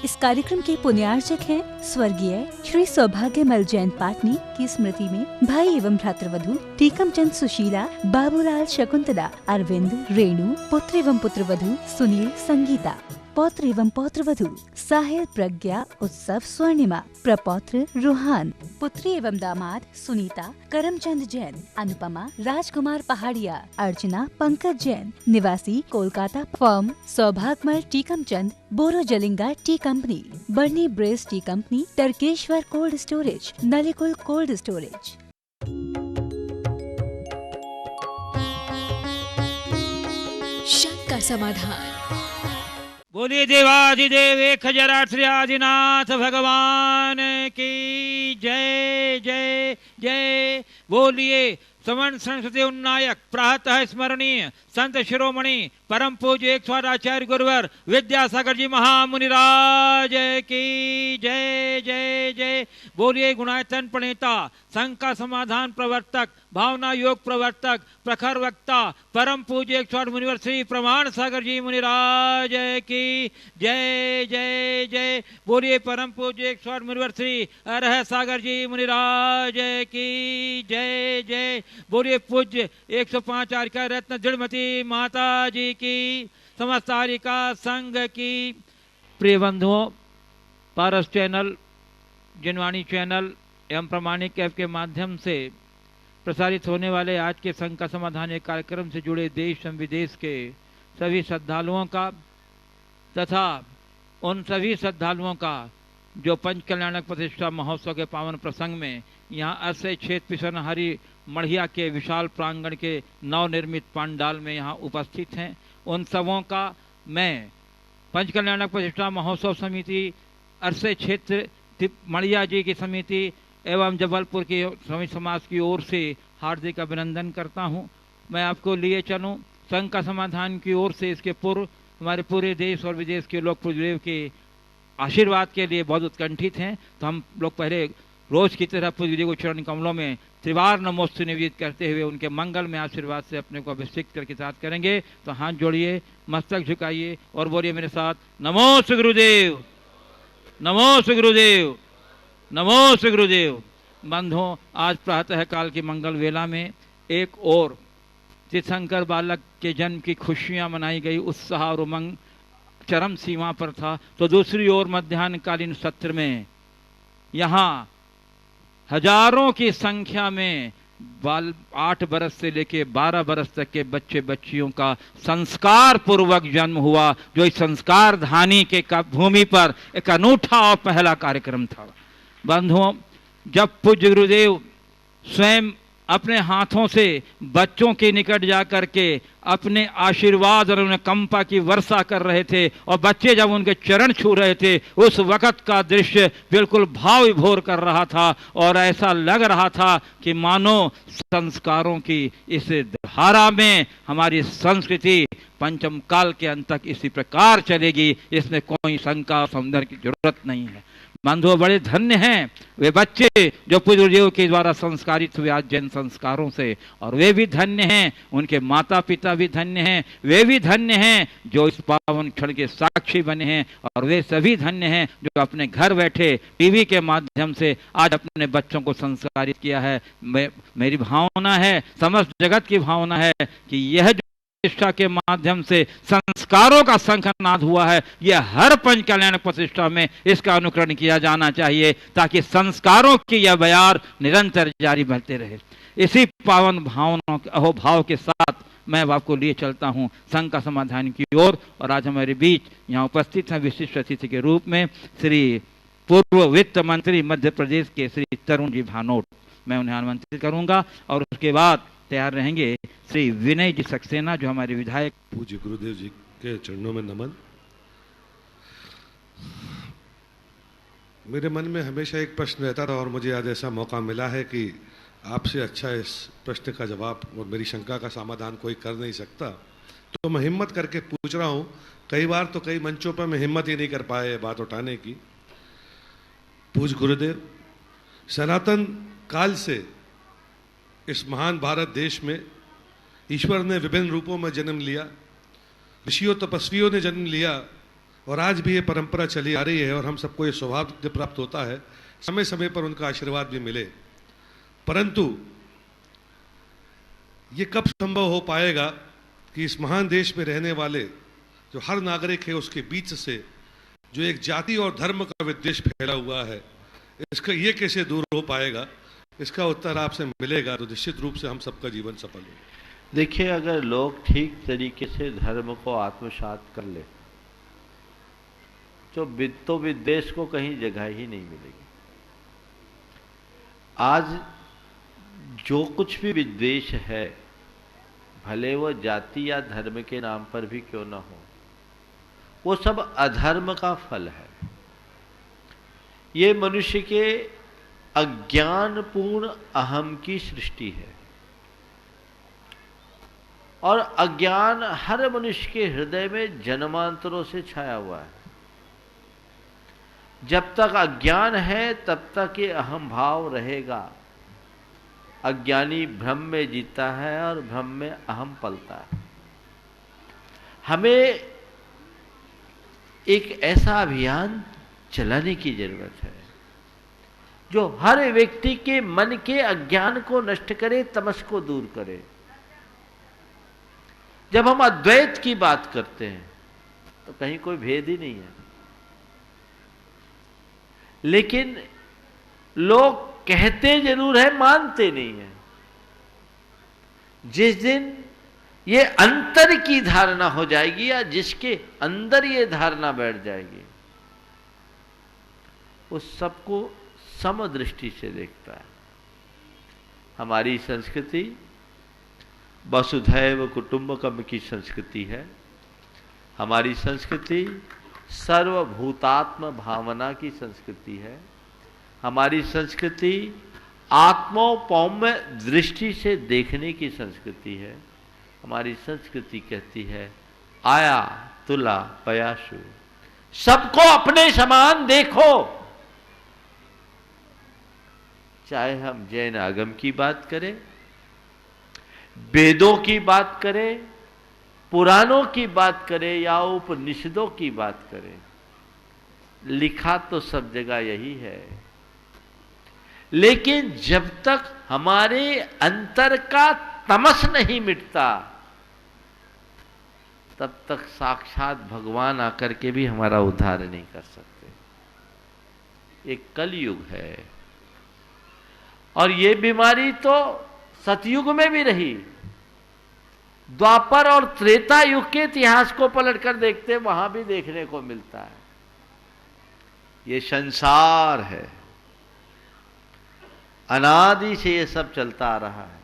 इस कार्यक्रम के पुण्यार्चक हैं स्वर्गीय श्री सौभाग्यमल जैन पाटनी की स्मृति में भाई एवं भ्रातृवधू टीकमचंद सुशीला, बाबूलाल, शकुंतला, अरविंद, रेणु, पुत्र एवं पुत्रवधू सुनील, संगीता, पौत्र एवं पौत्रवधू साहिल, प्रज्ञा, उत्सव, स्वर्णिमा, प्रपौत्र रूहान, पुत्री एवं दामाद सुनीता, करमचंद जैन, अनुपमा, राजकुमार पहाड़िया, अर्चना, पंकज जैन, निवासी Kolkata, firm Saubhagyamal Tikamchand, Borojalinga tea company, बर्नी ब्रेस tea company, Tarakeswar cold storage, Nalikul cold storage. शंका समाधान। बोलिए देवाधिदेव एक आदिनाथ भगवान की जय जय जय। बोलिए समन संस्कृति उन्नायक प्रातः स्मरणीय संत शिरोमणि परम पूज्य एक स्वादाचार्य गुरुवर विद्यासागर जी महामुनिराज की जय जय जय। बोलिए गुणायतन प्रणेता, संघ का समाधान प्रवर्तक, भावना योग प्रवर्तक, प्रखर वक्ता परम पूज्य एक स्वाद मुनिवर श्री प्रमाण सागर जी मुनिराज की जय जय जय। बोलिए परम पूज्य एक स्वाद मुनिवर श्री अरह सागर जी मुनिराज की जय जय। बोलिए पूज्य 105 आर्का रत्न जड़मती माता जी की, समस्त आरिका संघ की। प्रिय बंधुओं, पारस चैनल, जिनवाणी चैनल एवं प्रमाणिक ऐप के माध्यम से प्रसारित होने वाले आज के संघ का समाधान एक कार्यक्रम से जुड़े देश एवं विदेश के सभी श्रद्धालुओं का तथा उन सभी श्रद्धालुओं का जो पंच कल्याणक प्रतिष्ठा महोत्सव के पावन प्रसंग में यहाँ अस्य क्षेत्र पिसनहरी मढ़िया के विशाल प्रांगण के नवनिर्मित पंडाल में यहाँ उपस्थित हैं, उन सबों का मैं पंच कल्याणक प्रतिष्ठा महोत्सव समिति, अरसे क्षेत्र मढ़िया जी की समिति एवं जबलपुर के सभी समाज की ओर से हार्दिक अभिनंदन करता हूँ। मैं आपको लिए चलूँ संघ का समाधान की ओर से इसके पूर्व हमारे पूरे देश और विदेश के लोग पूज्यदेव के आशीर्वाद के लिए बहुत उत्कंठित हैं। तो हम लोग पहले रोज की तरह पूज्यदेव को चरण कमलों में त्रिवार नमोस्तु निवेदित करते हुए उनके मंगल में आशीर्वाद से अपने को अभिषेक करके साथ करेंगे। तो हाथ जोड़िए, मस्तक झुकाइए और बोलिए मेरे साथ, नमो सुगुरुदेव, नमो सुगुरुदेव, नमो सुगुरुदेव। बंधुओं, आज प्रातः काल की मंगल वेला में एक और तीर्थंकर बालक के जन्म की खुशियां मनाई गई, उत्साह और उमंग चरम सीमा पर था। तो दूसरी ओर मध्याह्नकालीन सत्र में यहाँ हजारों की संख्या में 8 बरस से लेके 12 बरस तक के बच्चे बच्चियों का संस्कार पूर्वक जन्म हुआ, जो इस संस्कार धानी के भूमि पर एक अनूठा और पहला कार्यक्रम था। बंधुओं, जब पूज्य गुरुदेव स्वयं अपने हाथों से बच्चों के निकट जाकर के अपने आशीर्वाद और उन्हें कंपा की वर्षा कर रहे थे और बच्चे जब उनके चरण छू रहे थे, उस वक़्त का दृश्य बिल्कुल भाव विभोर कर रहा था और ऐसा लग रहा था कि मानो संस्कारों की इस धारा में हमारी संस्कृति पंचम काल के अंत तक इसी प्रकार चलेगी, इसमें कोई शंका सौंदर्य की जरूरत नहीं है। बंधुओं, बड़े धन्य हैं वे बच्चे जो पूज्य गुरुदेव के द्वारा संस्कारित हुए आज जैन संस्कारों से, और वे भी धन्य हैं, उनके माता पिता भी धन्य हैं, वे भी धन्य हैं जो इस पावन क्षण के साक्षी बने हैं, और वे सभी धन्य हैं जो अपने घर बैठे टीवी के माध्यम से आज अपने बच्चों को संस्कारित किया है। मेरी भावना है, समस्त जगत की भावना है कि यह प्रतिष्ठा के माध्यम से संस्कारों का शंखनाद हुआ है, यह हर पंच कल्याण प्रतिष्ठा में इसका अनुकरण किया जाना चाहिए ताकि संस्कारों की यह बयार निरंतर जारी बढ़ते रहे। इसी पावन भावनाओं के अहोभाव के साथ मैं आपको लिए चलता हूं संघ का समाधान की ओर। और आज हमारे बीच यहाँ उपस्थित हैं विशिष्ट अतिथि के रूप में श्री पूर्व वित्त मंत्री मध्य प्रदेश के श्री तरुण जी भानोट, मैं उन्हें आमंत्रित करूंगा और उसके बाद तैयार रहेंगे श्री विनय जी सक्सेना जो हमारे विधायक। पूज्य गुरुदेव जी के चरणों में नमन। मेरे मन में हमेशा एक प्रश्न रहता था और मुझे आज ऐसा मौका मिला है कि आपसे अच्छा इस प्रश्न का जवाब और मेरी शंका का समाधान कोई कर नहीं सकता, तो मैं हिम्मत करके पूछ रहा हूँ। कई बार तो कई मंचों पर मैं हिम्मत ही नहीं कर पाया ये बात उठाने की। पूज्य गुरुदेव, सनातन काल से इस महान भारत देश में ईश्वर ने विभिन्न रूपों में जन्म लिया, ऋषियों तपस्वियों ने जन्म लिया, और आज भी ये परंपरा चली आ रही है और हम सबको ये सौभाग्य प्राप्त होता है समय समय पर उनका आशीर्वाद भी मिले। परंतु ये कब संभव हो पाएगा कि इस महान देश में रहने वाले जो हर नागरिक है उसके बीच से जो एक जाति और धर्म का विद्वेष फैला हुआ है, इसका ये कैसे दूर हो पाएगा? इसका उत्तर आपसे मिलेगा तो निश्चित रूप से हम सबका जीवन सफल होगा। देखिए, अगर लोग ठीक तरीके से धर्म को आत्मसात कर ले तो विद्वेष को कहीं जगह ही नहीं मिलेगी। आज जो कुछ भी विद्वेष है, भले वो जाति या धर्म के नाम पर भी क्यों ना हो, वो सब अधर्म का फल है। ये मनुष्य के अज्ञानपूर्ण अहम की सृष्टि है, और अज्ञान हर मनुष्य के हृदय में जन्मांतरों से छाया हुआ है। जब तक अज्ञान है तब तक ये अहम भाव रहेगा। अज्ञानी भ्रम में जीता है और भ्रम में अहम पलता है। हमें एक ऐसा अभियान चलाने की जरूरत है जो हर व्यक्ति के मन के अज्ञान को नष्ट करे, तमस को दूर करे। जब हम अद्वैत की बात करते हैं तो कहीं कोई भेद ही नहीं है, लेकिन लोग कहते जरूर है, मानते नहीं है। जिस दिन ये अंतर की धारणा हो जाएगी या जिसके अंदर ये धारणा बैठ जाएगी, उस सबको समदृष्टि से देखता है। हमारी संस्कृति वसुधैव कुटुंबकम की संस्कृति है। हमारी संस्कृति सर्वभूतात्म भावना की संस्कृति है। हमारी संस्कृति आत्मोपौम्य दृष्टि से देखने की संस्कृति है। हमारी संस्कृति कहती है आया तुला पयाशु, सबको अपने समान देखो। चाहे हम जैन आगम की बात करें, वेदों की बात करें, पुराणों की बात करें या उपनिषदों की बात करें, लिखा तो सब जगह यही है। लेकिन जब तक हमारे अंतर का तमस नहीं मिटता, तब तक साक्षात भगवान आकर के भी हमारा उद्धार नहीं कर सकते। एक कलयुग है, और ये बीमारी तो सतयुग में भी रही। द्वापर और त्रेता युग के इतिहास को पलटकर देखते, वहां भी देखने को मिलता है। ये संसार है, अनादि से ये सब चलता आ रहा है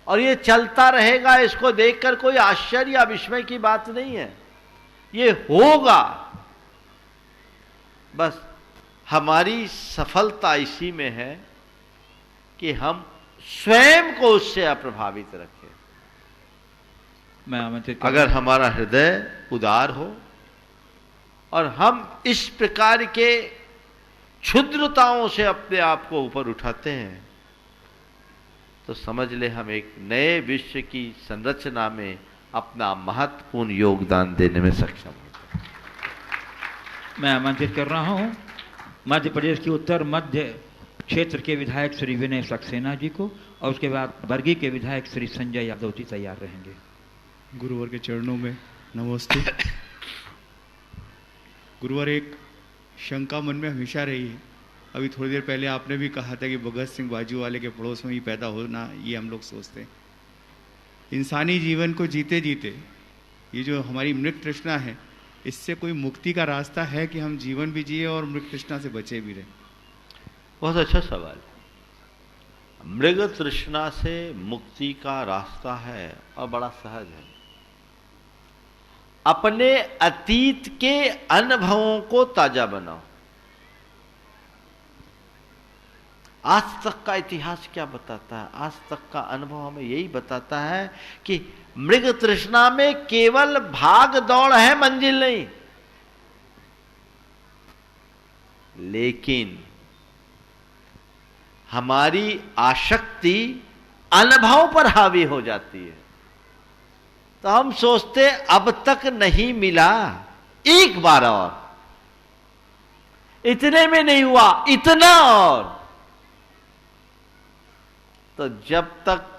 और ये चलता रहेगा। इसको देखकर कोई आश्चर्य या विस्मय की बात नहीं है, ये होगा। बस हमारी सफलता इसी में है कि हम स्वयं को उससे अप्रभावित रखें। अगर हमारा हृदय उदार हो और हम इस प्रकार के क्षुद्रताओं से अपने आप को ऊपर उठाते हैं, तो समझ ले हम एक नए विश्व की संरचना में अपना महत्वपूर्ण योगदान देने में सक्षम होते हैं। मैं आमंत्रित कर रहा हूं मध्य प्रदेश की उत्तर मध्य क्षेत्र के विधायक श्री विनय सक्सेना जी को, और उसके बाद बरगी के विधायक श्री संजय यादव जी तैयार रहेंगे। गुरुवर के चरणों में नमस्ते। गुरुवर, एक शंका मन में हमेशा रही है। अभी थोड़ी देर पहले आपने भी कहा था कि भगत सिंह बाजूवाले के पड़ोस में ही पैदा होना, ये हम लोग सोचते हैं। इंसानी जीवन को जीते जीते ये जो हमारी मृत तृष्णा है, इससे कोई मुक्ति का रास्ता है कि हम जीवन भी जिए और मृत तृष्णा से बचे भी रहें? बहुत अच्छा सवाल है। मृग तृष्णा से मुक्ति का रास्ता है और बड़ा सहज है। अपने अतीत के अनुभवों को ताजा बनाओ। आज तक का इतिहास क्या बताता है? आज तक का अनुभव हमें यही बताता है कि मृग तृष्णा में केवल भाग दौड़ है, मंजिल नहीं। लेकिन हमारी आसक्ति अनुभव पर हावी हो जाती है। तो हम सोचते अब तक नहीं मिला, एक बार और, इतने में नहीं हुआ, इतना और। तो जब तक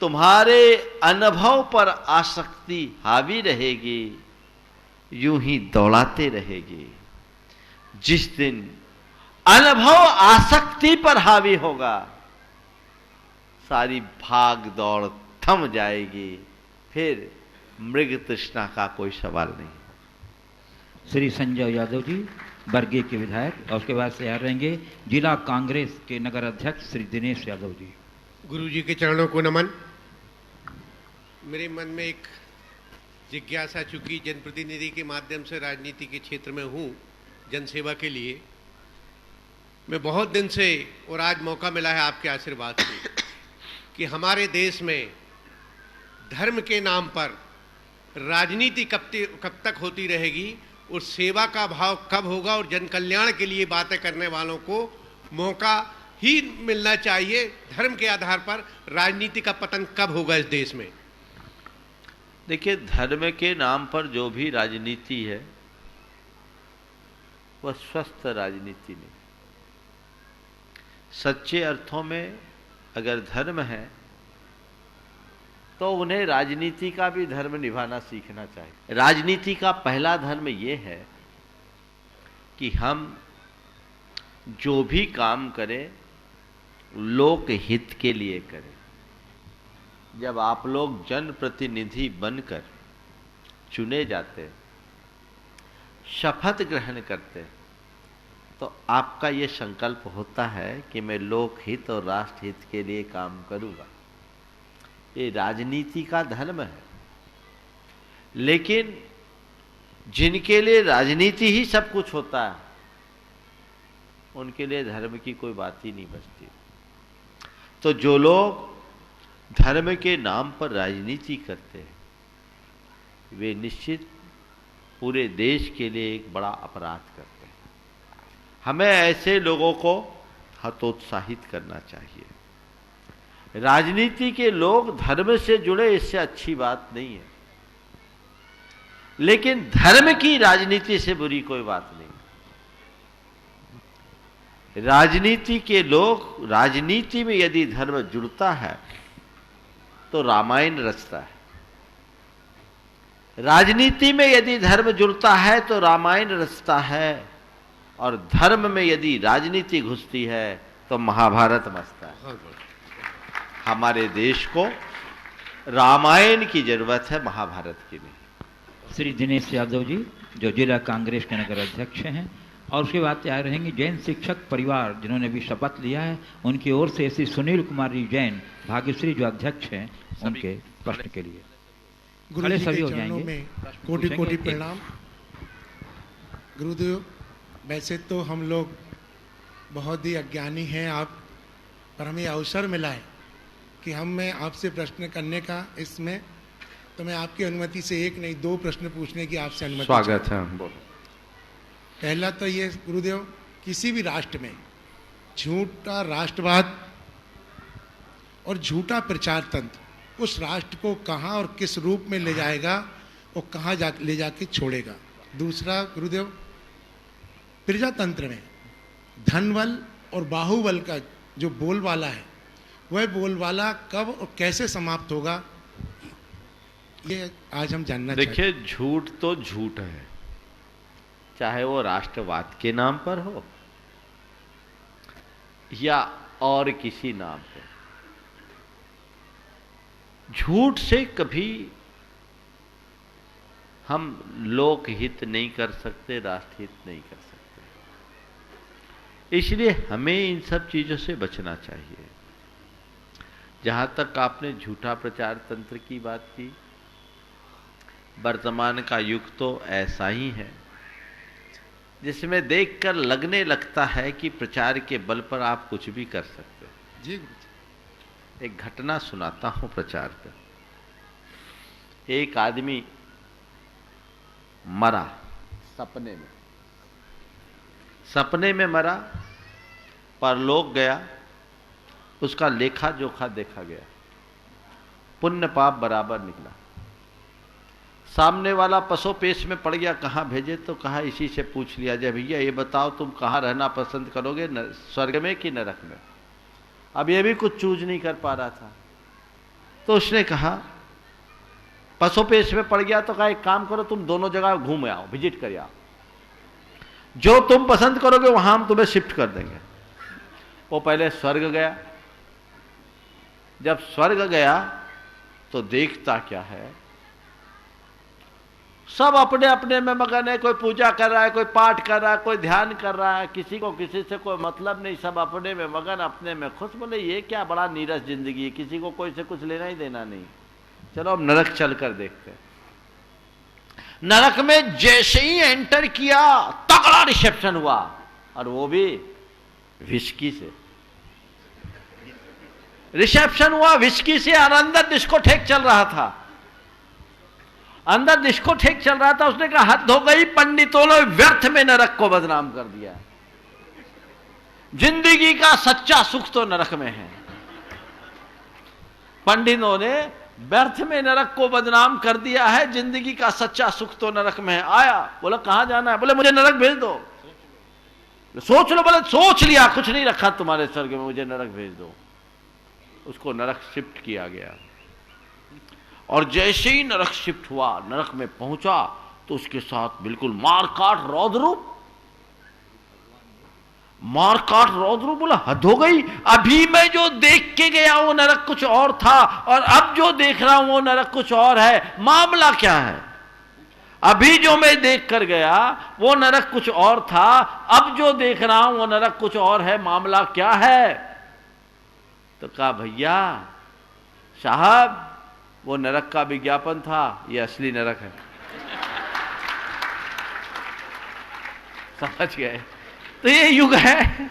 तुम्हारे अनुभव पर आसक्ति हावी रहेगी, यूं ही दौड़ाते रहेगी। जिस दिन अनुभव आसक्ति पर हावी होगा, सारी भाग दौड़ थम जाएगी, फिर मृग तृष्णा का कोई सवाल नहीं। श्री संजय यादव जी बरगे के विधायक, और उसके बाद तैयार रहेंगे जिला कांग्रेस के नगर अध्यक्ष श्री दिनेश यादव जी। गुरु जी के चरणों को नमन। मेरे मन में एक जिज्ञासा, चूंकि जनप्रतिनिधि के माध्यम से राजनीति के क्षेत्र में हूँ, जनसेवा के लिए मैं बहुत दिन से, और आज मौका मिला है आपके आशीर्वाद से, कि हमारे देश में धर्म के नाम पर राजनीति कब तक होती रहेगी और सेवा का भाव कब होगा, और जन कल्याण के लिए बातें करने वालों को मौका ही मिलना चाहिए। धर्म के आधार पर राजनीति का पतन कब होगा इस देश में? देखिए, धर्म के नाम पर जो भी राजनीति है वह स्वस्थ राजनीति नहीं। सच्चे अर्थों में अगर धर्म है तो उन्हें राजनीति का भी धर्म निभाना सीखना चाहिए। राजनीति का पहला धर्म यह है कि हम जो भी काम करें लोक हित के लिए करें। जब आप लोग जनप्रतिनिधि बनकर चुने जाते, शपथ ग्रहण करते, तो आपका ये संकल्प होता है कि मैं लोक हित और राष्ट्र हित के लिए काम करूंगा। ये राजनीति का धर्म है। लेकिन जिनके लिए राजनीति ही सब कुछ होता है, उनके लिए धर्म की कोई बात ही नहीं बचती। तो जो लोग धर्म के नाम पर राजनीति करते हैं, वे निश्चित पूरे देश के लिए एक बड़ा अपराध करते हैं। हमें ऐसे लोगों को हतोत्साहित करना चाहिए। राजनीति के लोग धर्म से जुड़े, इससे अच्छी बात नहीं है, लेकिन धर्म की राजनीति से बुरी कोई बात नहीं। राजनीति के लोग, राजनीति में यदि धर्म जुड़ता है तो रामायण रचता है। राजनीति में यदि धर्म जुड़ता है तो रामायण रचता है, और धर्म में यदि राजनीति घुसती है तो महाभारत मचता है। हमारे देश को रामायण की जरूरत है, महाभारत की नहीं। श्री दिनेश यादव जी जो जिला कांग्रेस के नगर अध्यक्ष हैं, और उसके बाद तैयार रहेंगे जैन शिक्षक परिवार जिन्होंने भी शपथ लिया है, उनकी ओर से श्री सुनील कुमार जी जैन भाग्यश्री जो अध्यक्ष हैं, उनके प्रश्न के लिए गुरु जी सभी के हो चरणों जाएंगे। में कोटि कोटि प्रणाम। गुरुदेव, वैसे तो हम लोग बहुत ही अज्ञानी हैं आप, पर हमें अवसर मिला है कि हमें आपसे प्रश्न करने का, इसमें तो मैं आपकी अनुमति से एक नहीं 2 प्रश्न पूछने की आपसे अनुमति। स्वागत है। पहला तो ये गुरुदेव, किसी भी राष्ट्र में झूठा राष्ट्रवाद और झूठा प्रचार तंत्र उस राष्ट्र को कहाँ और किस रूप में ले जाएगा और कहाँ ले जाके छोड़ेगा। दूसरा गुरुदेव, प्रजातंत्र में धनबल और बाहुबल का जो बोलबाला है, वह बोलबाला कब और कैसे समाप्त होगा, ये आज हम जानना चाहते हैं। देखिए, झूठ तो झूठ है, चाहे वो राष्ट्रवाद के नाम पर हो या और किसी नाम पर। झूठ से कभी हम लोक हित नहीं कर सकते, राष्ट्र हित नहीं कर सकते। इसलिए हमें इन सब चीजों से बचना चाहिए। जहां तक आपने झूठा प्रचार तंत्र की बात की, वर्तमान का युग तो ऐसा ही है जिसमें देखकर लगने लगता है कि प्रचार के बल पर आप कुछ भी कर सकते हैं। जी, एक घटना सुनाता हूं प्रचार पर। एक आदमी मरा सपने में, सपने में मरा, परलोक गया, उसका लेखा जोखा देखा गया, पुण्य पाप बराबर निकला। सामने वाला पसोपेश में पड़ गया, कहाँ भेजे? तो कहा इसी से पूछ लिया जाए, भैया ये बताओ तुम कहाँ रहना पसंद करोगे, स्वर्ग में कि नरक में? अब ये भी कुछ चूज नहीं कर पा रहा था। तो उसने कहा, पसोपेश में पड़ गया तो कहा एक काम करो, तुम दोनों जगह घूम आओ, विजिट कर आओ, जो तुम पसंद करोगे वहां हम तुम्हें शिफ्ट कर देंगे। वो पहले स्वर्ग गया। जब स्वर्ग गया तो देखता क्या है, सब अपने अपने में मगन है। कोई पूजा कर रहा है, कोई पाठ कर रहा है, कोई ध्यान कर रहा है, किसी को किसी से कोई मतलब नहीं, सब अपने में मगन, अपने में खुश। बोले ये क्या बड़ा नीरस जिंदगी है, किसी को कोई से कुछ लेना ही देना नहीं। चलो अब नरक चल कर देखते हैं। नरक में जैसे ही एंटर किया तगड़ा रिसेप्शन हुआ, और वो भी विस्की से रिसेप्शन हुआ, विस्की से। और अंदर डिस्कोथेक चल रहा था, अंदर डिस्कोथेक चल रहा था। उसने कहा हद हो गई, पंडितों ने व्यर्थ में नरक को बदनाम कर दिया। जिंदगी का सच्चा सुख तो नरक में है। पंडितों ने व्यर्थ में नरक को बदनाम कर दिया है, जिंदगी का सच्चा सुख तो नरक में है। आया, बोला कहां जाना है? बोले मुझे नरक भेज दो। सोच लो। बोले सोच लिया, कुछ नहीं रखा तुम्हारे स्वर्ग में, मुझे नरक भेज दो। उसको नरक शिफ्ट किया गया। और जैसे ही नरक शिफ्ट हुआ, नरक में पहुंचा तो उसके साथ बिल्कुल मारकाट रौद्रूप, मारकाट रौद्रूप। बोला हद हो गई, अभी मैं जो देख के गया वो नरक कुछ और था, और अब जो देख रहा हूं वो नरक कुछ और है। मामला क्या है? अभी जो मैं देख कर गया वो नरक कुछ और था, अब जो देख रहा हूं वो नरक कुछ और है। मामला क्या है? तो कहा भैया साहब, वो नरक का विज्ञापन था, ये असली नरक है। समझ गए? तो ये युग है,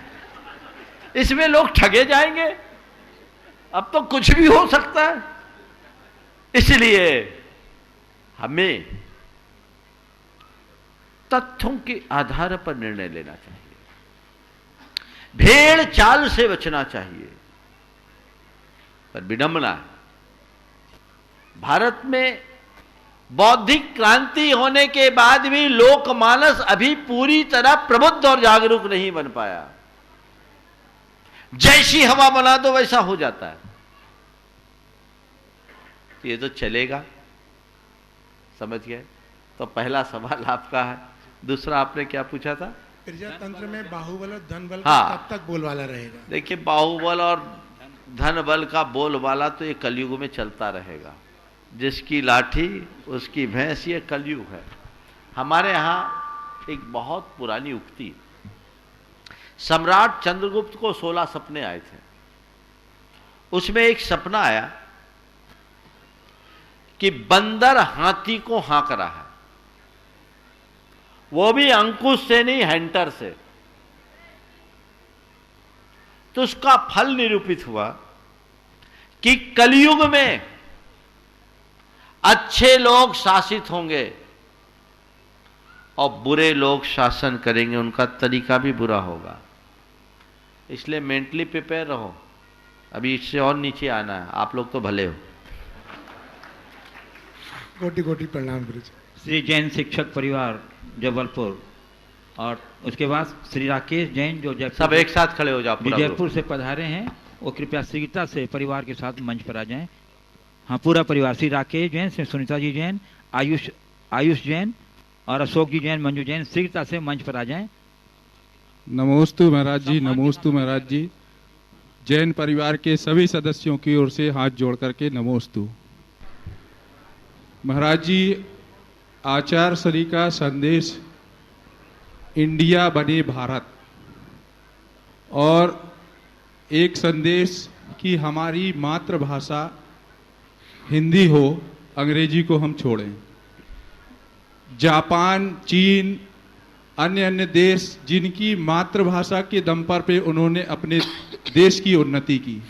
इसमें लोग ठगे जाएंगे। अब तो कुछ भी हो सकता है। इसलिए हमें तथ्यों के आधार पर निर्णय लेना चाहिए, भेड़ चाल से बचना चाहिए। पर विडंबना है, भारत में बौद्धिक क्रांति होने के बाद भी लोकमानस अभी पूरी तरह प्रबुद्ध और जागरूक नहीं बन पाया। जैसी हवा बना दो वैसा हो जाता है। ये तो चलेगा, समझ गए? तो पहला सवाल आपका है। दूसरा आपने क्या पूछा था? प्रजातंत्र में बाहुबल और धन बल हाँ। कब तक बोलबाला रहेगा? देखिए, बाहुबल और धन बल का बोलबाला तो ये कलयुग में चलता रहेगा। जिसकी लाठी उसकी भैंस, ये कलयुग है। हमारे यहाँ एक बहुत पुरानी उक्ति, सम्राट चंद्रगुप्त को 16 सपने आए थे। उसमें एक सपना आया कि बंदर हाथी को हाँक रहा है, वो भी अंकुश से नहीं, हैंटर से। तो उसका फल निरूपित हुआ कि कलयुग में अच्छे लोग शासित होंगे और बुरे लोग शासन करेंगे, उनका तरीका भी बुरा होगा। इसलिए मेंटली प्रिपेयर रहो, अभी इससे और नीचे आना है। आप लोग तो भले हो। कोटि कोटि प्रणाम गुरु जी। श्री जैन शिक्षक परिवार जबलपुर, और उसके बाद श्री राकेश जैन जो जयपुर, सब एक साथ खड़े हो जाओ। जयपुर से पधारे हैं, वो कृपया शीघ्रता से परिवार के साथ मंच पर आ जाएं। हाँ, पूरा परिवार, श्री राकेश जैन, श्री सुनीता जी जैन, आयुष जैन और अशोक जी जैन, मंजू जैन, शीघ्रता से मंच पर आ जाएं। नमोस्तु महाराज जी, नमोस्तु महाराज जी। जैन परिवार के सभी सदस्यों की ओर से हाथ जोड़ करके नमोस्तु। महाराज जी, आचार्य श्री का संदेश इंडिया बने भारत, और एक संदेश कि हमारी मातृभाषा हिंदी हो, अंग्रेजी को हम छोड़ें। जापान, चीन, अन्य देश जिनकी मातृभाषा के दम पर पे उन्होंने अपने देश की उन्नति की,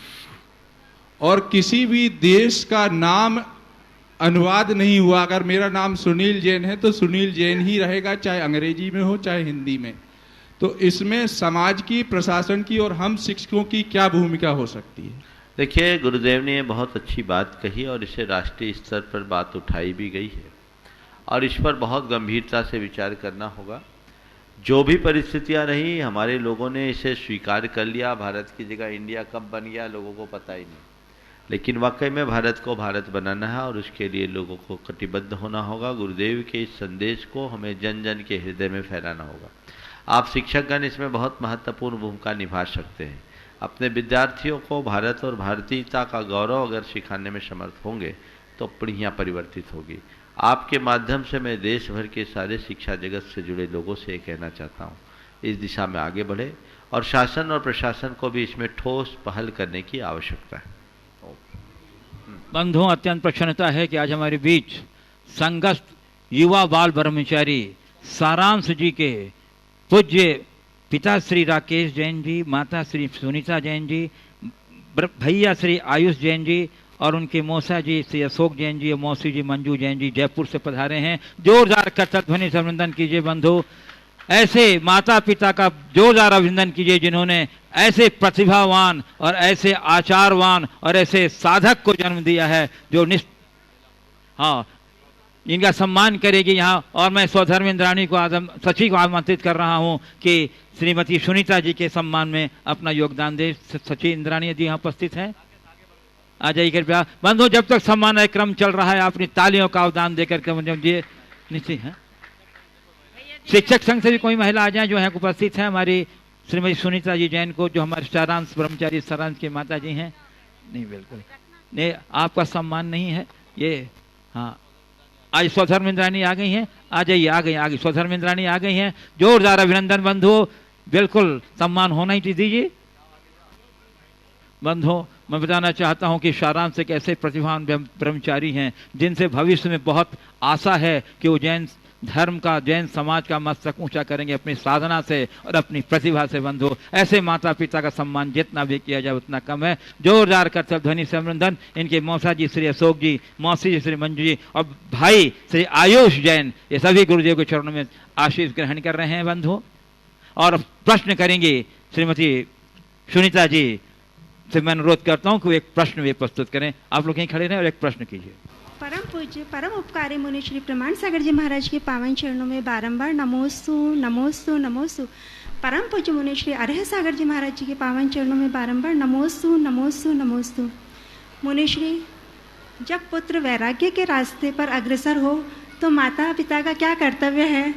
और किसी भी देश का नाम अनुवाद नहीं हुआ। अगर मेरा नाम सुनील जैन है तो सुनील जैन ही रहेगा, चाहे अंग्रेजी में हो चाहे हिंदी में। तो इसमें समाज की, प्रशासन की और हम शिक्षकों की क्या भूमिका हो सकती है? देखिए, गुरुदेव ने बहुत अच्छी बात कही और इसे राष्ट्रीय स्तर पर बात उठाई भी गई है। और इस पर बहुत गंभीरता से विचार करना होगा। जो भी परिस्थितियां रही, हमारे लोगों ने इसे स्वीकार कर लिया। भारत की जगह इंडिया कब बन गया लोगों को पता ही नहीं, लेकिन वाकई में भारत को भारत बनाना है और उसके लिए लोगों को कटिबद्ध होना होगा। गुरुदेव के इस संदेश को हमें जन जन के हृदय में फैलाना होगा। आप शिक्षकगण इसमें बहुत महत्वपूर्ण भूमिका निभा सकते हैं। अपने विद्यार्थियों को भारत और भारतीयता का गौरव अगर सिखाने में समर्थ होंगे तो पीढ़ियाँ परिवर्तित होगी। आपके माध्यम से मैं देश भर के सारे शिक्षा जगत से जुड़े लोगों से कहना चाहता हूँ, इस दिशा में आगे बढ़े और शासन और प्रशासन को भी इसमें ठोस पहल करने की आवश्यकता है। बंधुओं, अत्यंत प्रसन्नता है कि आज हमारे बीच संघस्थ युवा बाल ब्रह्मचारी सारांश जी के पूज्य पिता श्री राकेश जैन जी, माता श्री सुनीता जैन जी, भैया श्री आयुष जैन जी और उनके मौसा जी श्री अशोक जैन जी और मौसी जी मंजू जैन जी जयपुर से पधारे हैं। जोरदार करतल ध्वनि से अभिनंदन कीजिए बंधु। ऐसे माता पिता का जोरदार अभिनंदन कीजिए जिन्होंने ऐसे प्रतिभावान और ऐसे आचारवान और ऐसे साधक को जन्म दिया है जो इनका सम्मान करेगी यहाँ। और मैं स्वधर्म इंद्राणी को सचिव को आमंत्रित कर रहा हूँ कि श्रीमती सुनीता जी के सम्मान में अपना योगदान दे। सचिव इंद्राणी जी यहाँ उपस्थित हैं, आ जाइए कृपया। बंधु, जब तक सम्मान क्रम चल रहा है अपनी तालियों का अवदान देकर के मुझे निश्चित है। शिक्षक संघ से भी कोई महिला आ जाए जो है उपस्थित है। हमारी श्रीमती सुनीता जी जैन को, जो हमारे सारांश ब्रह्मचारी सारांश की माता जी हैं। नहीं, बिल्कुल नहीं, आपका सम्मान नहीं है ये। हाँ, आज स्वधर्म इंद्राणी आ गई हैं, आ जाइए, आ गई स्वधर्म इंद्राणी आ गई हैं। जोरदार अभिनंदन बंधुओं, बिल्कुल सम्मान होना ही दीजिए। बंधुओं, मैं बताना चाहता हूं कि सारांश एक ऐसे प्रतिभावान ब्रह्मचारी हैं जिनसे भविष्य में बहुत आशा है कि वो जैन धर्म का, जैन समाज का मस्तक ऊंचा करेंगे अपनी साधना से और अपनी प्रतिभा से। बंधु, ऐसे माता पिता का सम्मान जितना भी किया जाए उतना कम है। जोरदार करतल ध्वनि से अभिनंदन इनके मौसा जी श्री अशोक जी, मौसी जी श्री मंजू जी और भाई श्री आयुष जैन, ये सभी गुरुदेव के चरणों में आशीष ग्रहण कर रहे हैं बंधु। और प्रश्न करेंगे श्रीमती सुनीता जी से मैं अनुरोध करता हूँ कि एक प्रश्न वे प्रस्तुत करें। आप लोग यहीं खड़े रहें और एक प्रश्न कीजिए। परम पूज्य परम उपकारी मुनि श्री प्रमाण सागर जी महाराज के पावन चरणों में बारंबार नमोस्तु नमोस्तु नमोस्तु। परम पूज्य मुनि श्री अरह सागर जी महाराज जी के पावन चरणों में बारंबार नमोस्तु नमोस्तु नमोस्तु। मुनि श्री, जब पुत्र वैराग्य के रास्ते पर अग्रसर हो तो माता पिता का क्या कर्तव्य है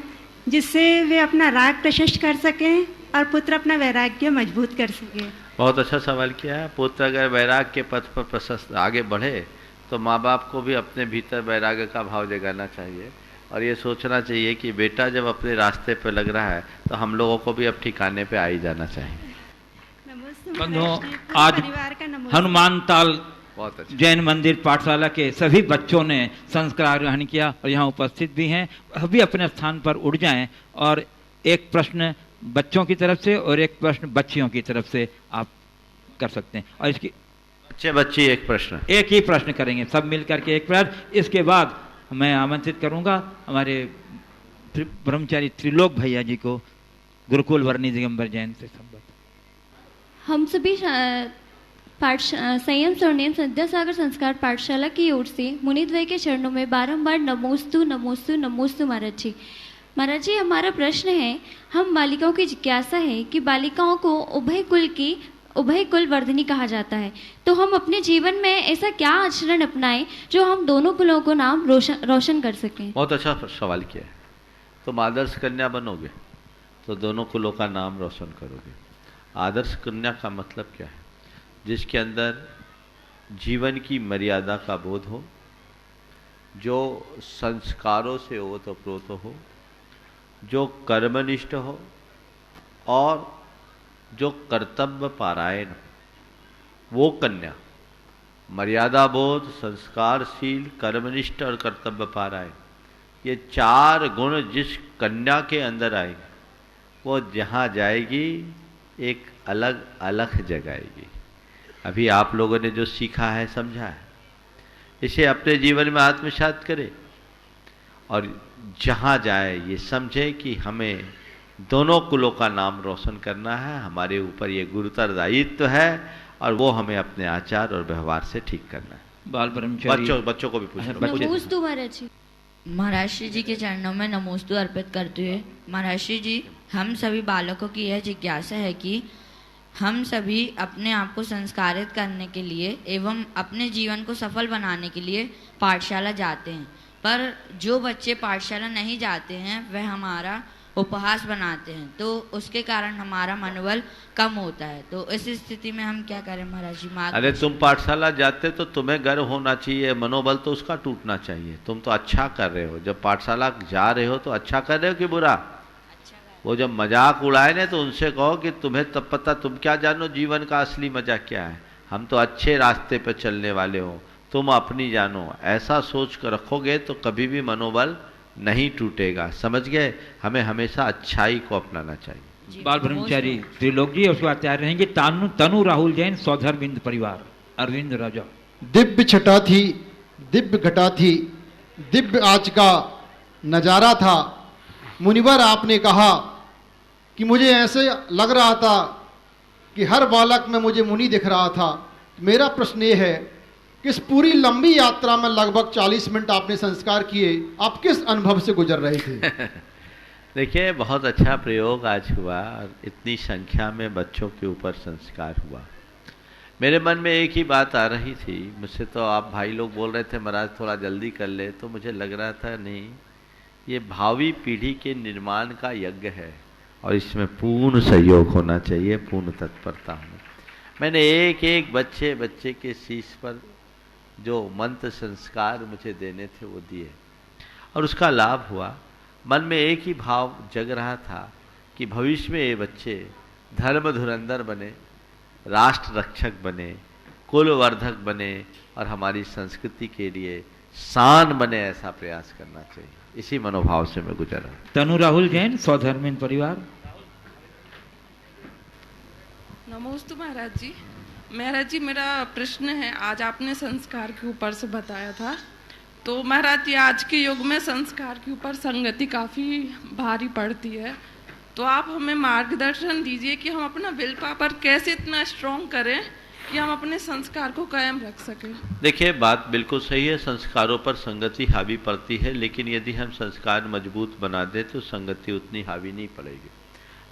जिससे वे अपना राग प्रशस्त कर सकें और पुत्र अपना वैराग्य मजबूत कर सके? बहुत अच्छा सवाल किया है। पुत्र अगर वैराग्य के पथ पर प्रशस्त आगे बढ़े तो माँ बाप को भी अपने भीतर वैराग्य का भाव जगाना चाहिए और ये सोचना चाहिए कि बेटा जब अपने रास्ते पर लग रहा है तो हम लोगों को भी अब ठिकाने पे आ ही जाना चाहिए। बंधुओं, आज हनुमान ताल जैन मंदिर पाठशाला के सभी बच्चों ने संस्कार ग्रहण किया और यहाँ उपस्थित भी हैं। अभी अपने स्थान पर उठ जाएं और एक प्रश्न बच्चों की तरफ से और एक प्रश्न बच्चियों की तरफ से आप कर सकते हैं। और इसकी बच्ची एक प्रश्न, एक ही प्रश्न करेंगे सब मिलकर के एक प्रश्न। इसके बाद मैं आमंत्रित करूंगा हमारे ब्रह्मचारी त्रिलोक भैया जी को, गुरुकुल वर्णी दिगंबर जैन से संबंध। हम सभी संयम स्वर्णिम विद्यासागर संस्कार पाठशाला की ओर से मुनिद्वय के चरणों में बारंबार नमोस्तु नमोस्तु नमोस्तु महाराज जी। महाराज जी, हमारा प्रश्न है, हम बालिकाओं की जिज्ञासा है कि बालिकाओं को उभय कुल वर्धिनी कहा जाता है, तो हम अपने जीवन में ऐसा क्या आचरण अपनाएं जो हम दोनों कुलों को नाम रोशन कर सकें? बहुत अच्छा सवाल किया है। तुम आदर्श कन्या बनोगे तो दोनों कुलों का नाम रोशन करोगे। आदर्श कन्या का मतलब क्या है? जिसके अंदर जीवन की मर्यादा का बोध हो, जो संस्कारों से ओतप्रोत हो, जो कर्मनिष्ठ हो और जो कर्तव्य पारायण, वो कन्या मर्यादा बोध, संस्कारशील, कर्मनिष्ठ और कर्तव्य पारायण, ये चार गुण जिस कन्या के अंदर आएंगे वो जहाँ जाएगी एक अलग अलग जगाएगी। अभी आप लोगों ने जो सीखा है, समझा है, इसे अपने जीवन में आत्मसात करें और जहाँ जाए ये समझे कि हमें दोनों कुलों का नाम रोशन करना है। हमारे ऊपर ये गुरुतर दायित्व है और वो हमें अपने आचार और व्यवहार से ठीक करना है। बाल ब्रह्मचारी बच्चों को भी पूछना। महर्षि जी के चरणों में नमोस्तु अर्पित करते हुए, महर्षि जी, हम सभी बालकों की यह जिज्ञासा है कि हम सभी अपने आप को संस्कारित करने के लिए एवं अपने जीवन को सफल बनाने के लिए पाठशाला जाते हैं, पर जो बच्चे पाठशाला नहीं जाते हैं वह हमारा उपहास बनाते हैं, तो उसके कारण हमारा मनोबल कम होता है। तो इस स्थिति में हम क्या करें महाराज जी? अरे तुम पाठशाला जाते तो तुम्हें गर्व होना चाहिए, मनोबल तो उसका टूटना चाहिए। तुम तो अच्छा कर रहे हो, जब पाठशाला जा रहे हो तो अच्छा कर रहे हो कि बुरा? वो जब मजाक उड़ाए ने तो उनसे कहो कि तुम्हें तब पता, तुम क्या जानो जीवन का असली मजा क्या है। हम तो अच्छे रास्ते पर चलने वाले हो, तुम अपनी जानो। ऐसा सोच कर रखोगे तो कभी भी मनोबल नहीं टूटेगा। समझ गए? हमें हमेशा अच्छाई को अपनाना चाहिए। बाल ब्रह्मचारी त्रिलोक जी, उसके बाद तैयार रहेंगे तनु राहुल जैन, सौधरबिंद परिवार, अरविंद राजा। दिव्य छटा थी, दिव्य घटा थी, दिव्य आज का नजारा था। मुनिवर, आपने कहा कि मुझे ऐसे लग रहा था कि हर बालक में मुझे मुनि दिख रहा था। मेरा प्रश्न ये है कि इस पूरी लंबी यात्रा में लगभग 40 मिनट आपने संस्कार किए, आप किस अनुभव से गुजर रहे थे? देखिए, बहुत अच्छा प्रयोग आज हुआ और इतनी संख्या में बच्चों के ऊपर संस्कार हुआ। मेरे मन में एक ही बात आ रही थी। मुझसे तो आप भाई लोग बोल रहे थे महाराज थोड़ा जल्दी कर ले, तो मुझे लग रहा था नहीं, ये भावी पीढ़ी के निर्माण का यज्ञ है और इसमें पूर्ण सहयोग होना चाहिए, पूर्ण तत्परता होना। मैंने एक एक बच्चे के शीश पर जो मंत्र संस्कार मुझे देने थे वो दिए और उसका लाभ हुआ। मन में एक ही भाव जग रहा था कि भविष्य में ये बच्चे धर्म धुरंधर बने, राष्ट्र रक्षक बने, कुल वर्धक बने और हमारी संस्कृति के लिए शान बने, ऐसा प्रयास करना चाहिए। इसी मनोभाव से मैं गुजरा। तनु राहुल जैन, सौधर्मिन परिवार। नमोस्तु महाराज जी। महाराज जी, मेरा प्रश्न है, आज आपने संस्कार के ऊपर से बताया था, तो महाराज जी आज के युग में संस्कार के ऊपर संगति काफ़ी भारी पड़ती है, तो आप हमें मार्गदर्शन दीजिए कि हम अपना विल पावर कैसे इतना स्ट्रॉन्ग करें कि हम अपने संस्कार को कायम रख सकें। देखिए, बात बिल्कुल सही है, संस्कारों पर संगति हावी पड़ती है, लेकिन यदि हम संस्कार मजबूत बना दें तो संगति उतनी हावी नहीं पड़ेगी।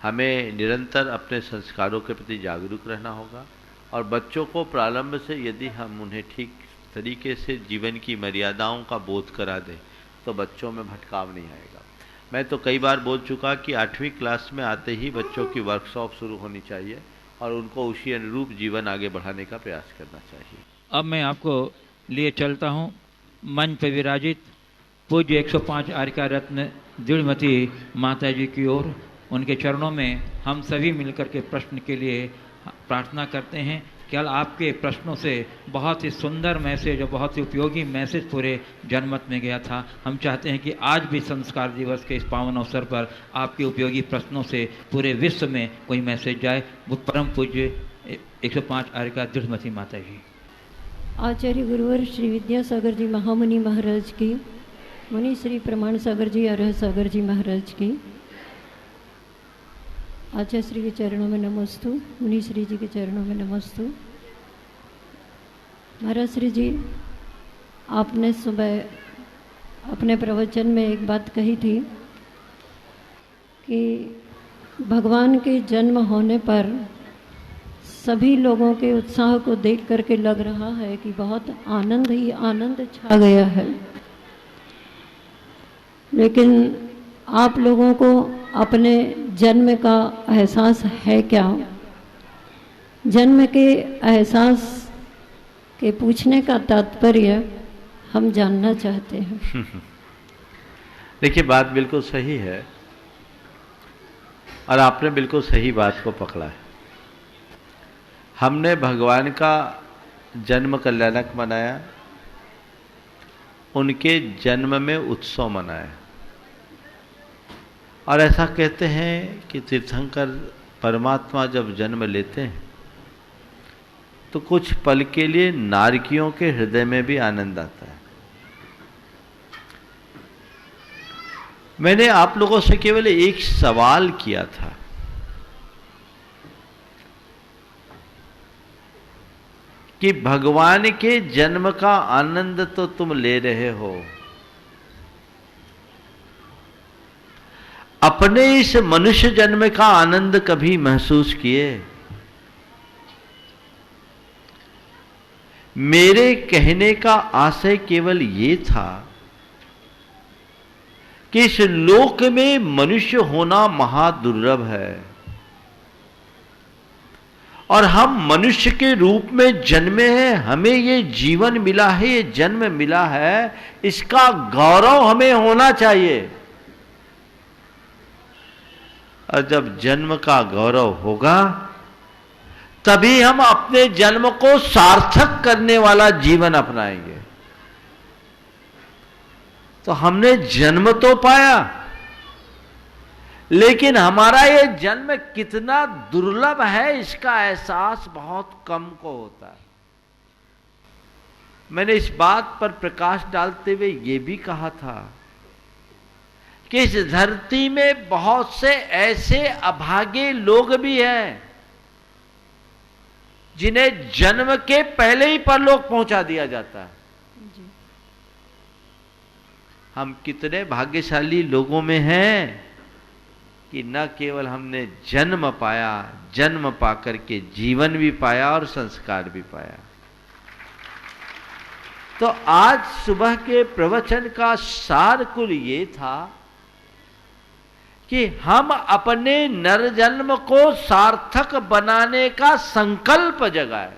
हमें निरंतर अपने संस्कारों के प्रति जागरूक रहना होगा और बच्चों को प्रारंभ से यदि हम उन्हें ठीक तरीके से जीवन की मर्यादाओं का बोध करा दें तो बच्चों में भटकाव नहीं आएगा। मैं तो कई बार बोल चुका कि 8वीं क्लास में आते ही बच्चों की वर्कशॉप शुरू होनी चाहिए और उनको उसी अनुरूप जीवन आगे बढ़ाने का प्रयास करना चाहिए। अब मैं आपको लिए चलता हूँ मंच पर विराजित पूज्य 105 आर्यका रत्न दृढ़मती माता जी की ओर। उनके चरणों में हम सभी मिलकर के प्रश्न के लिए प्रार्थना करते हैं। कल आपके प्रश्नों से बहुत ही सुंदर मैसेज और बहुत ही उपयोगी मैसेज पूरे जनमत में गया था। हम चाहते हैं कि आज भी संस्कार दिवस के इस पावन अवसर पर आपके उपयोगी प्रश्नों से पूरे विश्व में कोई मैसेज जाए। वो परम पूज्य 105 आर्यका दृढ़मती माता जी। आचार्य गुरुवर श्री विद्यासागर जी महामुनि महाराज की, मुनि श्री प्रमाण सागर जी अरह सागर जी महाराज की, आचार्य श्री के चरणों में नमस्तु, मुनि श्री जी के चरणों में नमस्तु। महाराज श्री जी, आपने सुबह अपने प्रवचन में एक बात कही थी कि भगवान के जन्म होने पर सभी लोगों के उत्साह को देख करके लग रहा है कि बहुत आनंद ही आनंद छा गया है, लेकिन आप लोगों को अपने जन्म का एहसास है क्या? जन्म के एहसास के पूछने का तात्पर्य हम जानना चाहते हैं। देखिए, बात बिल्कुल सही है और आपने बिल्कुल सही बात को पकड़ा है। हमने भगवान का जन्म कल्याणक मनाया, उनके जन्म में उत्सव मनाया और ऐसा कहते हैं कि तीर्थंकर परमात्मा जब जन्म लेते हैं तो कुछ पल के लिए नारकियों के हृदय में भी आनंद आता है। मैंने आप लोगों से केवल एक सवाल किया था कि भगवान के जन्म का आनंद तो तुम ले रहे हो, अपने इस मनुष्य जन्म का आनंद कभी महसूस किए? मेरे कहने का आशय केवल ये था कि इस लोक में मनुष्य होना महादुर्लभ है और हम मनुष्य के रूप में जन्मे हैं। हमें ये जीवन मिला है, ये जन्म मिला है, इसका गौरव हमें होना चाहिए। और जब जन्म का गौरव होगा तभी हम अपने जन्म को सार्थक करने वाला जीवन अपनाएंगे। तो हमने जन्म तो पाया, लेकिन हमारा ये जन्म कितना दुर्लभ है इसका एहसास बहुत कम को होता है। मैंने इस बात पर प्रकाश डालते हुए ये भी कहा था कि इस धरती में बहुत से ऐसे अभागे लोग भी हैं जिन्हें जन्म के पहले ही परलोक पहुंचा दिया जाता है। हम कितने भाग्यशाली लोगों में हैं कि न केवल हमने जन्म पाया, जन्म पाकर के जीवन भी पाया और संस्कार भी पाया। तो आज सुबह के प्रवचन का सार कुल ये था कि हम अपने नर जन्म को सार्थक बनाने का संकल्प जगाए।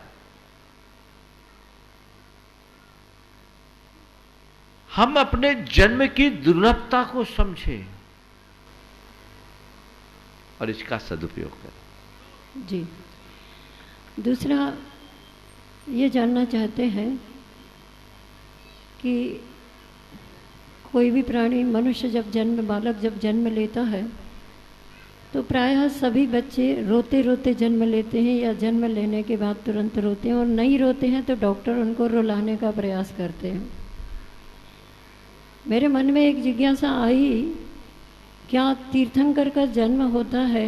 हम अपने जन्म की दुर्लभता को समझें और इसका सदुपयोग करें। जी, दूसरा ये जानना चाहते हैं कि कोई भी प्राणी, मनुष्य जब बालक जब जन्म लेता है तो प्रायः सभी बच्चे रोते रोते जन्म लेते हैं या जन्म लेने के बाद तुरंत रोते हैं, और नहीं रोते हैं तो डॉक्टर उनको रुलाने का प्रयास करते हैं। मेरे मन में एक जिज्ञासा आई, क्या तीर्थंकर का जन्म होता है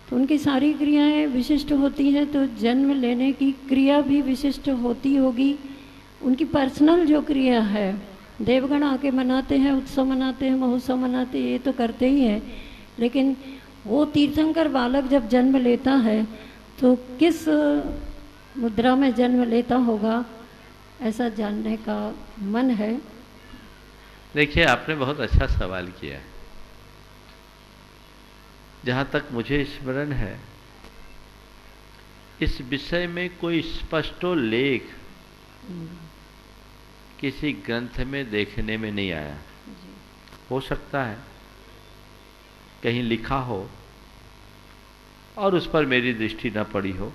तो उनकी सारी क्रियाएं विशिष्ट होती हैं, तो जन्म लेने की क्रिया भी विशिष्ट होती होगी? उनकी पर्सनल जो क्रिया है, देवगण आके मनाते हैं, उत्सव मनाते हैं, महोत्सव मनाते हैं, ये तो करते ही हैं, लेकिन वो तीर्थंकर बालक जब जन्म लेता है तो किस मुद्रा में जन्म लेता होगा, ऐसा जानने का मन है। देखिए, आपने बहुत अच्छा सवाल किया। जहाँ तक मुझे स्मरण है, इस विषय में कोई स्पष्ट लेख किसी ग्रंथ में देखने में नहीं आया। हो सकता है कहीं लिखा हो और उस पर मेरी दृष्टि न पड़ी हो,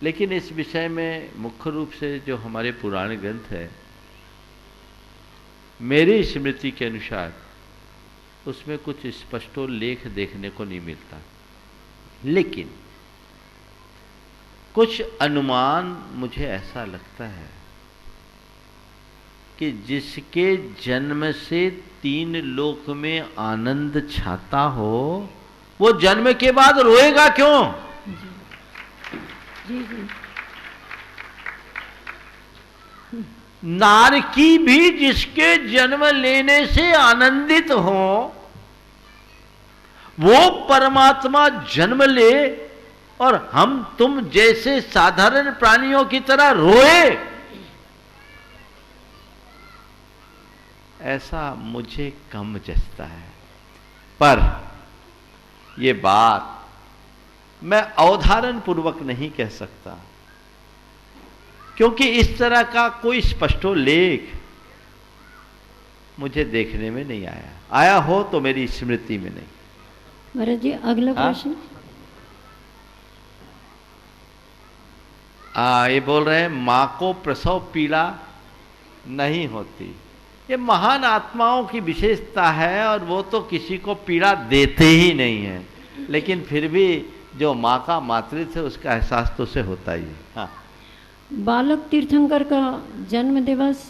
लेकिन इस विषय में मुख्य रूप से जो हमारे पुराने ग्रंथ है, मेरी स्मृति के अनुसार उसमें कुछ स्पष्ट लेख देखने को नहीं मिलता, लेकिन कुछ अनुमान मुझे ऐसा लगता है कि जिसके जन्म से 3 लोक में आनंद छाता हो, वो जन्म के बाद रोएगा क्यों? जी जी। नारकी भी जिसके जन्म लेने से आनंदित हो, वो परमात्मा जन्म ले और हम तुम जैसे साधारण प्राणियों की तरह रोए, ऐसा मुझे कम जचता है। पर ये बात मैं अवधारण पूर्वक नहीं कह सकता, क्योंकि इस तरह का कोई स्पष्ट लेख मुझे देखने में नहीं आया। आया हो तो मेरी स्मृति में नहीं। महाराज जी, अगला प्रश्न। ये बोल रहे हैं, मां को प्रसव पीड़ा नहीं होती। ये महान आत्माओं की विशेषता है और वो तो किसी को पीड़ा देते ही नहीं है, लेकिन फिर भी जो माँ का मातृत्व है उसका एहसास तो उसे होता ही है। हाँ। बालक तीर्थंकर का जन्म दिवस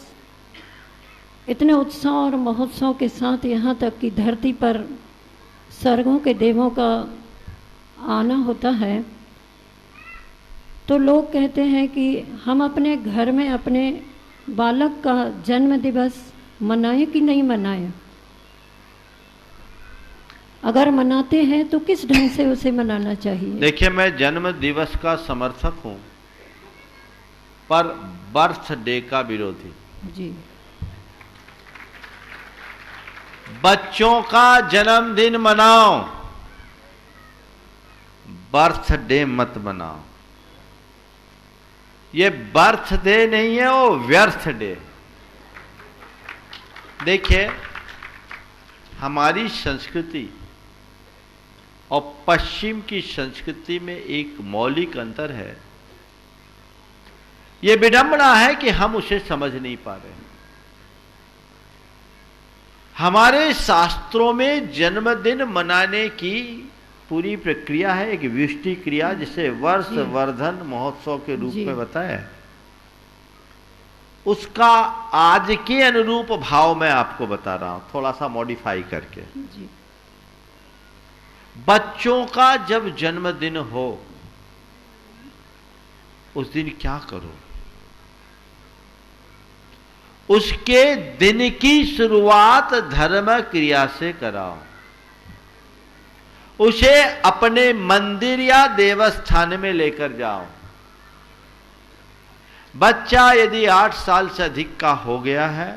इतने उत्सव और महोत्सव के साथ, यहाँ तक कि धरती पर स्वर्गों के देवों का आना होता है, तो लोग कहते हैं कि हम अपने घर में अपने बालक का जन्म दिवस मनाएं कि नहीं मनाएं? अगर मनाते हैं तो किस ढंग से उसे मनाना चाहिए? देखिए, मैं जन्म दिवस का समर्थक हूं, पर बर्थडे का विरोधी। जी। बच्चों का जन्मदिन मनाओ, बर्थडे मत मनाओ। ये बर्थडे नहीं है, वो व्यर्थ डे। देखिए, हमारी संस्कृति और पश्चिम की संस्कृति में एक मौलिक अंतर है। यह विडंबना है कि हम उसे समझ नहीं पा रहे। हमारे शास्त्रों में जन्मदिन मनाने की पूरी प्रक्रिया है, एक विष्टि क्रिया, जिसे वर्ष वर्धन महोत्सव के रूप में बताया है। उसका आज के अनुरूप भाव मैं आपको बता रहा हूं, थोड़ा सा मॉडिफाई करके। जी। बच्चों का जब जन्मदिन हो, उस दिन क्या करो? उसके दिन की शुरुआत धर्म क्रिया से कराओ। उसे अपने मंदिर या देवस्थान में लेकर जाओ। बच्चा यदि 8 साल से अधिक का हो गया है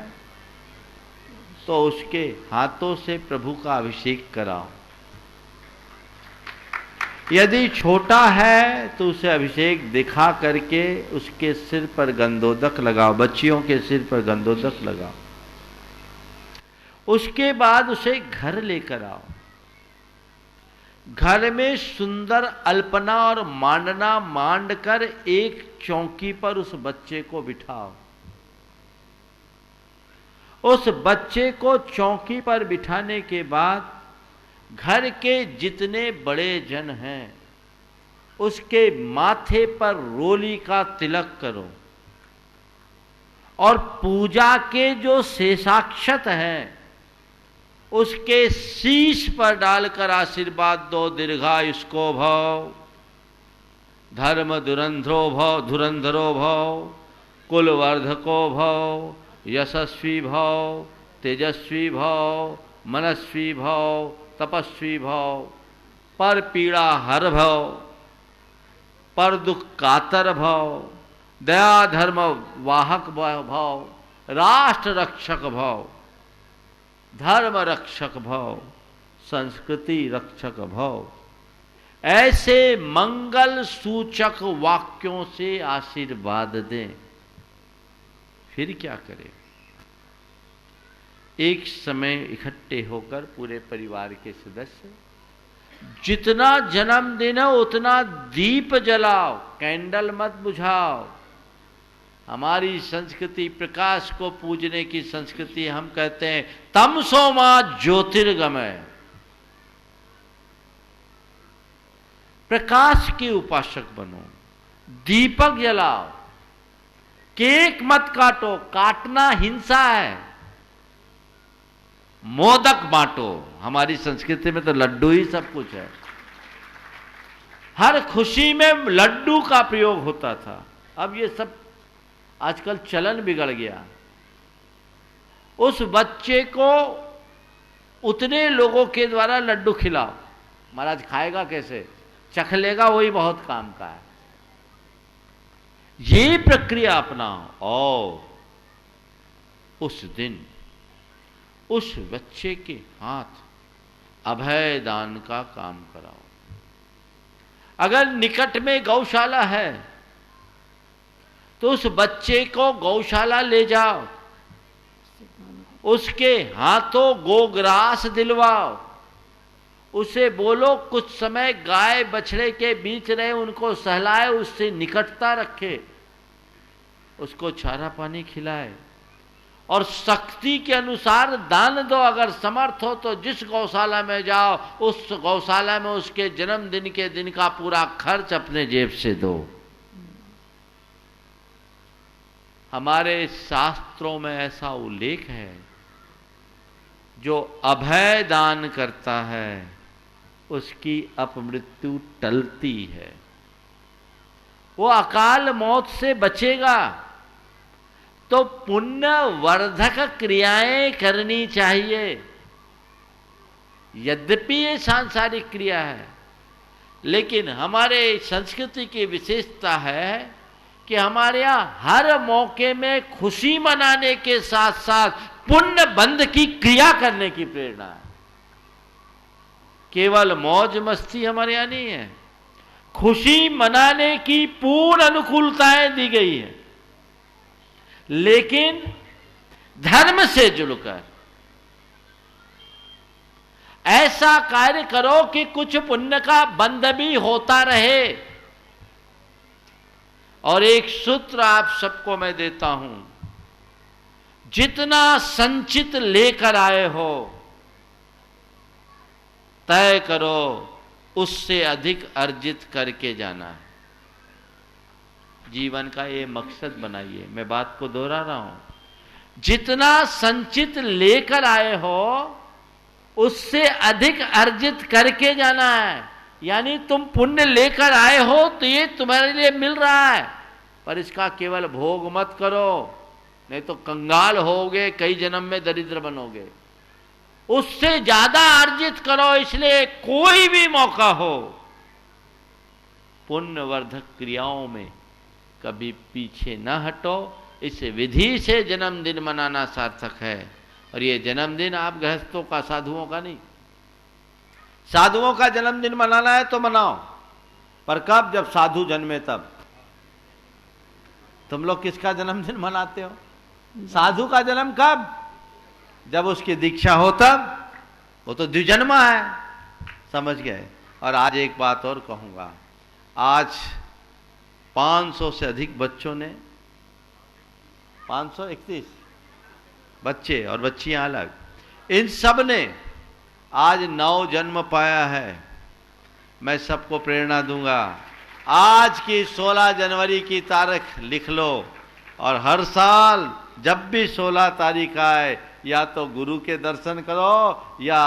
तो उसके हाथों से प्रभु का अभिषेक कराओ। यदि छोटा है तो उसे अभिषेक दिखा करके उसके सिर पर गंधोदक लगाओ, बच्चियों के सिर पर गंधोदक लगाओ। उसके बाद उसे घर लेकर आओ। घर में सुंदर अल्पना और मांडना मांड कर एक चौकी पर उस बच्चे को बिठाओ। उस बच्चे को चौकी पर बिठाने के बाद घर के जितने बड़े जन हैं उसके माथे पर रोली का तिलक करो और पूजा के जो शेषाक्षत हैं उसके शीश पर डालकर आशीर्वाद दो। दीर्घायुष्को भव, धर्म धुरंधरो भव, कुलवर्धको भव, यशस्वी भव, तेजस्वी भव, मनस्वी भव, तपस्वी भव, पर पीड़ा हर भव, पर दुख कातर भव, दया धर्म वाहक भव, राष्ट्र रक्षक भव, धर्म रक्षक भव, संस्कृति रक्षक भव। ऐसे मंगल सूचक वाक्यों से आशीर्वाद दें। फिर क्या करें? एक समय इकट्ठे होकर पूरे परिवार के सदस्य जितना जन्मदिन है उतना दीप जलाओ, कैंडल मत बुझाओ। हमारी संस्कृति प्रकाश को पूजने की संस्कृति। हम कहते हैं तमसो मा ज्योतिर्गमय, प्रकाश के उपासक बनो, दीपक जलाओ, केक मत काटो, काटना हिंसा है, मोदक बांटो। हमारी संस्कृति में तो लड्डू ही सब कुछ है। हर खुशी में लड्डू का प्रयोग होता था, अब ये सब आजकल चलन बिगड़ गया। उस बच्चे को उतने लोगों के द्वारा लड्डू खिलाओ। महाराज खाएगा कैसे? चख लेगा, वही बहुत काम का है। ये प्रक्रिया अपनाओ और उस दिन उस बच्चे के हाथ अभय दान का काम कराओ। अगर निकट में गौशाला है तो उस बच्चे को गौशाला ले जाओ, उसके हाथों गोग्रास दिलवाओ, उसे बोलो कुछ समय गाय बछड़े के बीच रहे, उनको सहलाए, उससे निकटता रखे, उसको चारा पानी खिलाए और शक्ति के अनुसार दान दो। अगर समर्थ हो तो जिस गौशाला में जाओ उस गौशाला में उसके जन्मदिन के दिन का पूरा खर्च अपने जेब से दो। हमारे शास्त्रों में ऐसा उल्लेख है, जो अभय दान करता है उसकी अपमृत्यु टलती है, वो अकाल मौत से बचेगा। तो पुण्य वर्धक क्रियाएं करनी चाहिए। यद्यपि ये सांसारिक क्रिया है, लेकिन हमारे संस्कृति की विशेषता है कि हमारे यहाँ हर मौके में खुशी मनाने के साथ साथ पुण्य बंध की क्रिया करने की प्रेरणा है। केवल मौज मस्ती हमारे यहाँ नहीं है, खुशी मनाने की पूर्ण अनुकूलताएं दी गई है, लेकिन धर्म से जुड़कर ऐसा कार्य करो कि कुछ पुण्य का बंध भी होता रहे। और एक सूत्र आप सबको मैं देता हूं, जितना संचित लेकर आए हो तय करो उससे अधिक अर्जित करके जाना है। जीवन का ये मकसद बनाइए। मैं बात को दोहरा रहा हूं, जितना संचित लेकर आए हो उससे अधिक अर्जित करके जाना है। यानी तुम पुण्य लेकर आए हो तो ये तुम्हारे लिए मिल रहा है, पर इसका केवल भोग मत करो, नहीं तो कंगाल होगे, कई जन्म में दरिद्र बनोगे। उससे ज्यादा अर्जित करो। इसलिए कोई भी मौका हो पुण्यवर्धक क्रियाओं में कभी पीछे न हटो। इस विधि से जन्मदिन मनाना सार्थक है। और ये जन्मदिन आप गृहस्थों का, साधुओं का नहीं। साधुओं का जन्मदिन मनाना है तो मनाओ, पर कब? जब साधु जन्मे तब। तुम लोग किसका जन्मदिन मनाते हो? साधु का जन्म कब? जब उसकी दीक्षा हो तब। वो तो द्विजन्मा है, समझ गए। और आज एक बात और कहूंगा, आज 500 से अधिक बच्चों ने, 531 बच्चे और बच्चियां अलग, इन सब ने आज नव जन्म पाया है। मैं सबको प्रेरणा दूंगा, आज की 16 जनवरी की तारीख लिख लो और हर साल जब भी 16 तारीख आए या तो गुरु के दर्शन करो या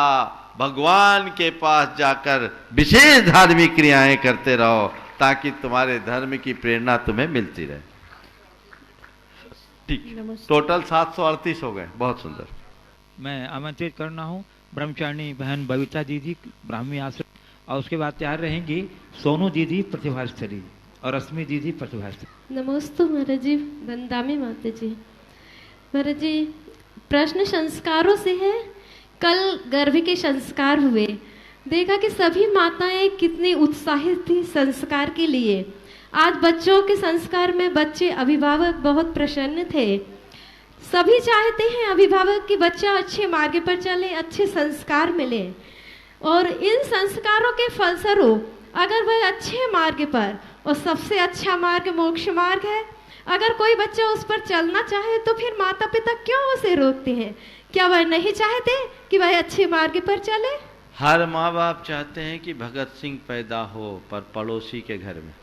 भगवान के पास जाकर विशेष धार्मिक क्रियाएं करते रहो, ताकि तुम्हारे धर्म की प्रेरणा तुम्हें मिलती रहे। ठीक, टोटल 738 हो गए। बहुत सुंदर। मैं आमंत्रित करना हूँ ब्रह्मचारिणी बहन बबीता दीदी ब्राह्मी आश्रम, और उसके बाद तैयार रहेंगी सोनू दीदी प्रतिभास्थली और रश्मि दीदी प्रतिभास्थली। नमस्ते महाराज जी, वंदामी माता जी। महाराज जी, प्रश्न संस्कारों से है। कल गर्भ के संस्कार हुए, देखा कि सभी माताएं कितनी उत्साहित थी संस्कार के लिए। आज बच्चों के संस्कार में बच्चे, अभिभावक बहुत प्रसन्न थे। सभी चाहते हैं अभिभावक कि बच्चा अच्छे मार्ग पर चले, अच्छे संस्कार मिले, और इन संस्कारों के फलस्वरूप अगर वह अच्छे मार्ग पर, और सबसे अच्छा मार्ग मोक्ष मार्ग है, अगर कोई बच्चा उस पर चलना चाहे तो फिर माता पिता क्यों उसे रोकते हैं? क्या वह नहीं चाहते कि वह अच्छे मार्ग पर चले? हर माँ बाप चाहते हैं कि भगत सिंह पैदा हो, पर पड़ोसी के घर में।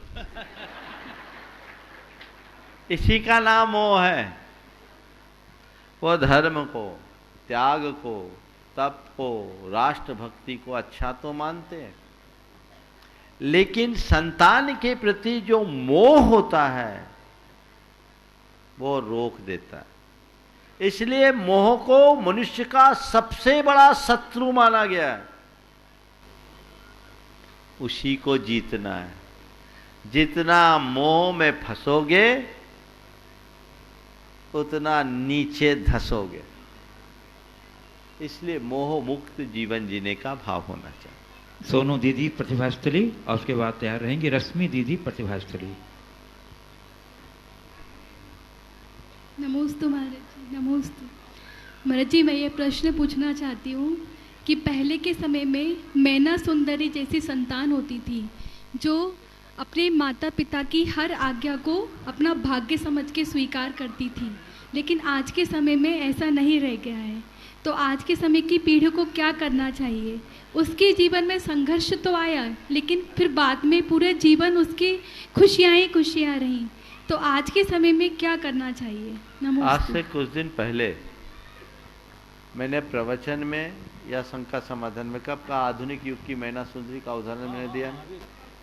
इसी का नाम मोह है। वो धर्म को, त्याग को, तप को, राष्ट्रभक्ति को अच्छा तो मानते हैं, लेकिन संतान के प्रति जो मोह होता है वो रोक देता है। इसलिए मोह को मनुष्य का सबसे बड़ा शत्रु माना गया है। उसी को जीतना है। जितना मोह में फंसोगे उतना नीचे धसोगे। इसलिए मोह मुक्त जीवन जीने का भाव होना चाहिए। सोनू दीदी प्रतिभास्थली और उसके बाद तैयार रहेंगी रश्मि दीदी प्रतिभास्थली। नमोस्तु महाराज जी, नमोस्तु महाराज जी। मैं ये प्रश्न पूछना चाहती हूँ कि पहले के समय में मैना सुंदरी जैसी संतान होती थी जो अपने माता पिता की हर आज्ञा को अपना भाग्य समझ के स्वीकार करती थी, लेकिन आज के समय में ऐसा नहीं रह गया है। तो आज के समय की पीढ़ी को क्या करना चाहिए? उसके जीवन में संघर्ष तो आया, लेकिन फिर बाद में पूरे जीवन उसकी खुशियाँ ही खुशियाँ रहीं। तो आज के समय में क्या करना चाहिए? आज से कुछ दिन पहले मैंने प्रवचन में या शंका समाधान में, कब का आधुनिक युग की मैना सुंदरी का उदाहरण मैंने दिया,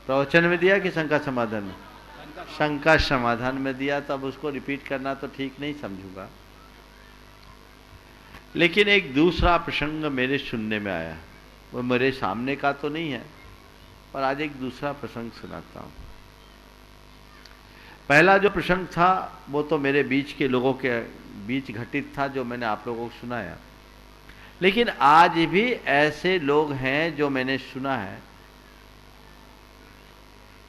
प्रवचन में दिया कि शंका समाधान में? शंका समाधान में दिया। तब उसको रिपीट करना तो ठीक नहीं समझूंगा, लेकिन एक दूसरा प्रसंग मेरे सुनने में आया। वो मेरे सामने का तो नहीं है, पर आज एक दूसरा प्रसंग सुनाता हूं। पहला जो प्रसंग था वो तो मेरे बीच के लोगों के बीच घटित था, जो मैंने आप लोगों को सुनाया। लेकिन आज भी ऐसे लोग हैं जो मैंने सुना है।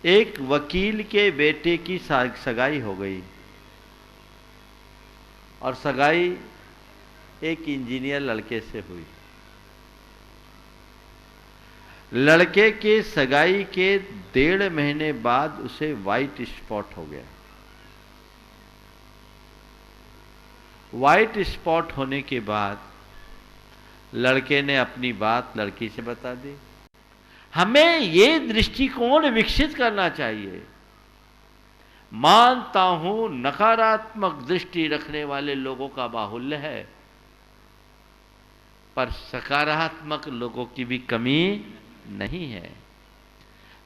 एक वकील के बेटे की सगाई हो गई और सगाई एक इंजीनियर लड़के से हुई। लड़के के सगाई के 1.5 महीने बाद उसे व्हाइट स्पॉट हो गया। व्हाइट स्पॉट होने के बाद लड़के ने अपनी बात लड़की से बता दी। हमें ये दृष्टिकोण विकसित करना चाहिए। मानता हूं नकारात्मक दृष्टि रखने वाले लोगों का बाहुल्य है, पर सकारात्मक लोगों की भी कमी नहीं है।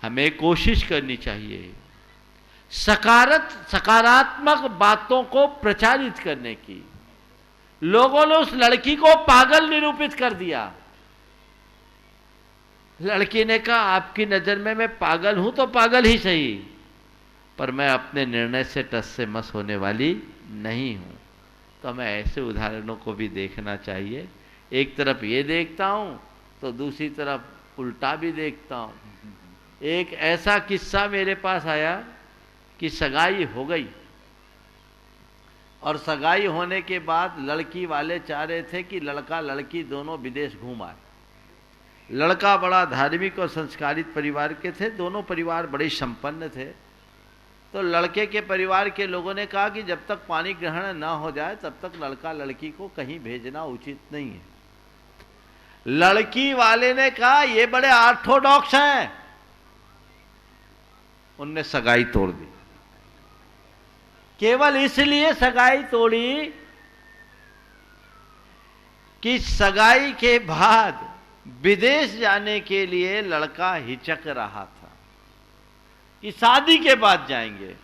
हमें कोशिश करनी चाहिए सकारात्मक बातों को प्रचारित करने की। लोगों ने उस लड़की को पागल निरूपित कर दिया। लड़की ने कहा, आपकी नजर में मैं पागल हूं तो पागल ही सही, पर मैं अपने निर्णय से टस से मस होने वाली नहीं हूं। तो हमें ऐसे उदाहरणों को भी देखना चाहिए। एक तरफ ये देखता हूं तो दूसरी तरफ उल्टा भी देखता हूं। एक ऐसा किस्सा मेरे पास आया कि सगाई हो गई और सगाई होने के बाद लड़की वाले चाह रहे थे कि लड़का लड़की दोनों विदेश घूम आए। लड़का बड़ा धार्मिक और संस्कारित परिवार के थे, दोनों परिवार बड़े संपन्न थे। तो लड़के के परिवार के लोगों ने कहा कि जब तक पानी ग्रहण ना हो जाए तब तक लड़का लड़की को कहीं भेजना उचित नहीं है। लड़की वाले ने कहा, ये बड़े ऑर्थोडॉक्स हैं। उनने सगाई तोड़ दी। केवल इसलिए सगाई तोड़ी कि सगाई के बाद विदेश जाने के लिए लड़का हिचक रहा था कि शादी के बाद जाएंगे।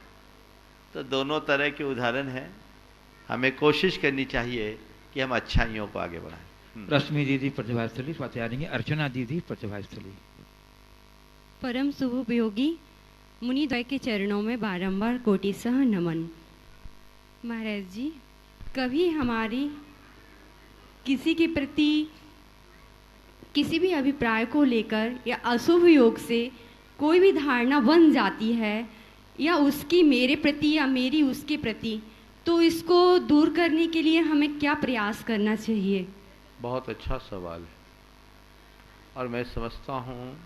तो दोनों तरह के उदाहरण हैं। हमें कोशिश करनी चाहिए कि हम अच्छाइयों को आगे बढ़ाएं। रश्मि दीदी प्रतिभास्थली, स्वाति अर्चना दीदी प्रतिभास्थली। परम शुभोपयोगी मुनिद्वय के चरणों में बारंबार कोटिसह नमन। महाराज जी, कभी हमारी किसी के प्रति किसी भी अभिप्राय को लेकर या अशुभ योग से कोई भी धारणा बन जाती है, या उसकी मेरे प्रति या मेरी उसके प्रति, तो इसको दूर करने के लिए हमें क्या प्रयास करना चाहिए? बहुत अच्छा सवाल है और मैं समझता हूँ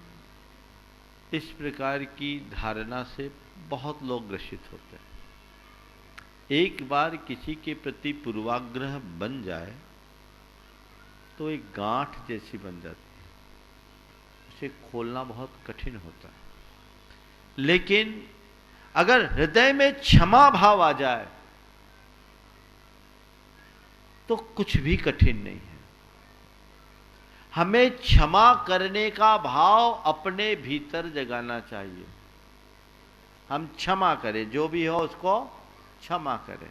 इस प्रकार की धारणा से बहुत लोग ग्रसित होते हैं। एक बार किसी के प्रति पूर्वाग्रह बन जाए तो एक गांठ जैसी बन जाती है, उसे खोलना बहुत कठिन होता है। लेकिन अगर हृदय में क्षमा भाव आ जाए तो कुछ भी कठिन नहीं है। हमें क्षमा करने का भाव अपने भीतर जगाना चाहिए। हम क्षमा करें, जो भी हो उसको क्षमा करें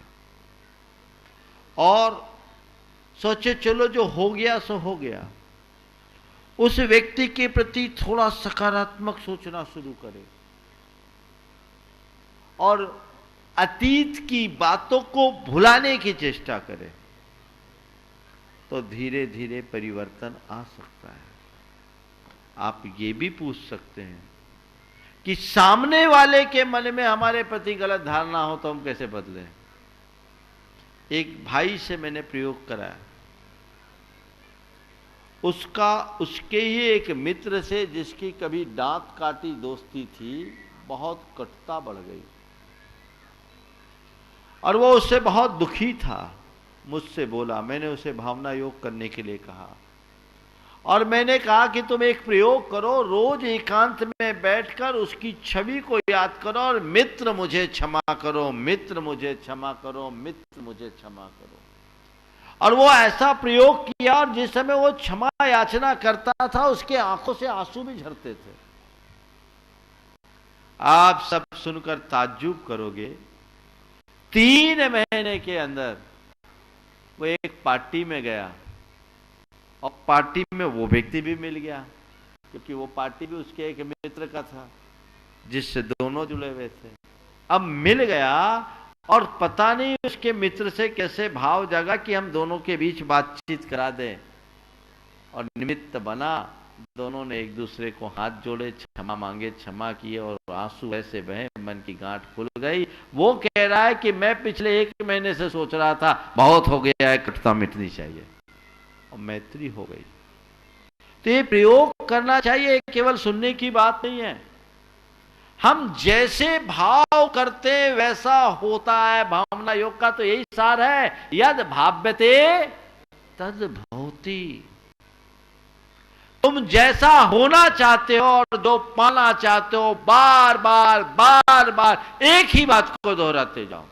और सोचे चलो जो हो गया सो हो गया। उस व्यक्ति के प्रति थोड़ा सकारात्मक सोचना शुरू करें और अतीत की बातों को भुलाने की चेष्टा करें, तो धीरे धीरे परिवर्तन आ सकता है। आप ये भी पूछ सकते हैं कि सामने वाले के मन में हमारे प्रति गलत धारणा हो तो हम कैसे बदलें। एक भाई से मैंने प्रयोग कराया, उसके ही एक मित्र से जिसकी कभी दांत काटी दोस्ती थी, बहुत कटुता बढ़ गई और वो उससे बहुत दुखी था। मुझसे बोला, मैंने उसे भावना योग करने के लिए कहा और मैंने कहा कि तुम एक प्रयोग करो, रोज एकांत में बैठकर उसकी छवि को याद करो और मित्र मुझे क्षमा करो, मित्र मुझे क्षमा करो, मित्र मुझे क्षमा करो। और वो ऐसा प्रयोग किया और जिस समय वो क्षमा याचना करता था उसके आंखों से आंसू भी झरते थे। आप सब सुनकर ताज्जुब करोगे, 3 महीने के अंदर वो एक पार्टी में गया और पार्टी में वो व्यक्ति भी मिल गया क्योंकि वो पार्टी भी उसके एक मित्र का था जिससे दोनों जुड़े हुए थे। अब मिल गया और पता नहीं उसके मित्र से कैसे भाव जागा कि हम दोनों के बीच बातचीत करा दें, और निमित्त बना। दोनों ने एक दूसरे को हाथ जोड़े, क्षमा मांगे, क्षमा किए और आंसू ऐसे बहे, मन की गांठ खुल गई। वो कह रहा है कि मैं पिछले 1 महीने से सोच रहा था बहुत हो गया है, कटुता मिटनी चाहिए, और मैत्री हो गई। तो ये प्रयोग करना चाहिए, केवल सुनने की बात नहीं है। हम जैसे भाव करते वैसा होता है। भावना योग का तो यही सार है, यद भाव्यते तद भवति। तुम जैसा होना चाहते हो और जो पाना चाहते हो, बार बार बार बार एक ही बात को दोहराते जाओ,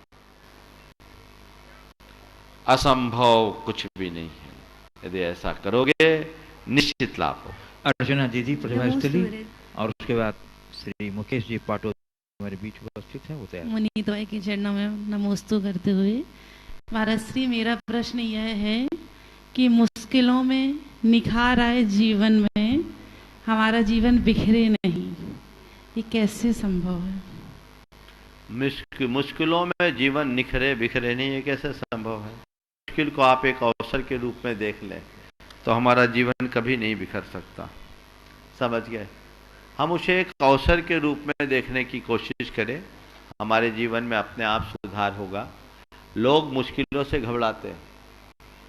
असंभव कुछ भी नहीं है। यदि ऐसा करोगे निश्चित लाभ हो। अर्चना दीदी प्रतिभास्थली और उसके बाद श्री मुकेश जी पाटो हमारे बीच उपस्थित हैं, वो तैयार। मुनि द्वय के चरणों में नमोस्तु करते हुए महाराज श्री, मेरा प्रश्न यह है कि मुश्किलों में निखार आए जीवन में हमारा जीवन बिखरे नहीं, ये कैसे संभव है? मुश्किलों में जीवन निखरे बिखरे नहीं, ये कैसे संभव है? मुश्किल को आप एक अवसर के रूप में देख लें तो हमारा जीवन कभी नहीं बिखर सकता। समझ गए? हम उसे एक अवसर के रूप में देखने की कोशिश करें, हमारे जीवन में अपने आप सुधार होगा। लोग मुश्किलों से घबराते हैं।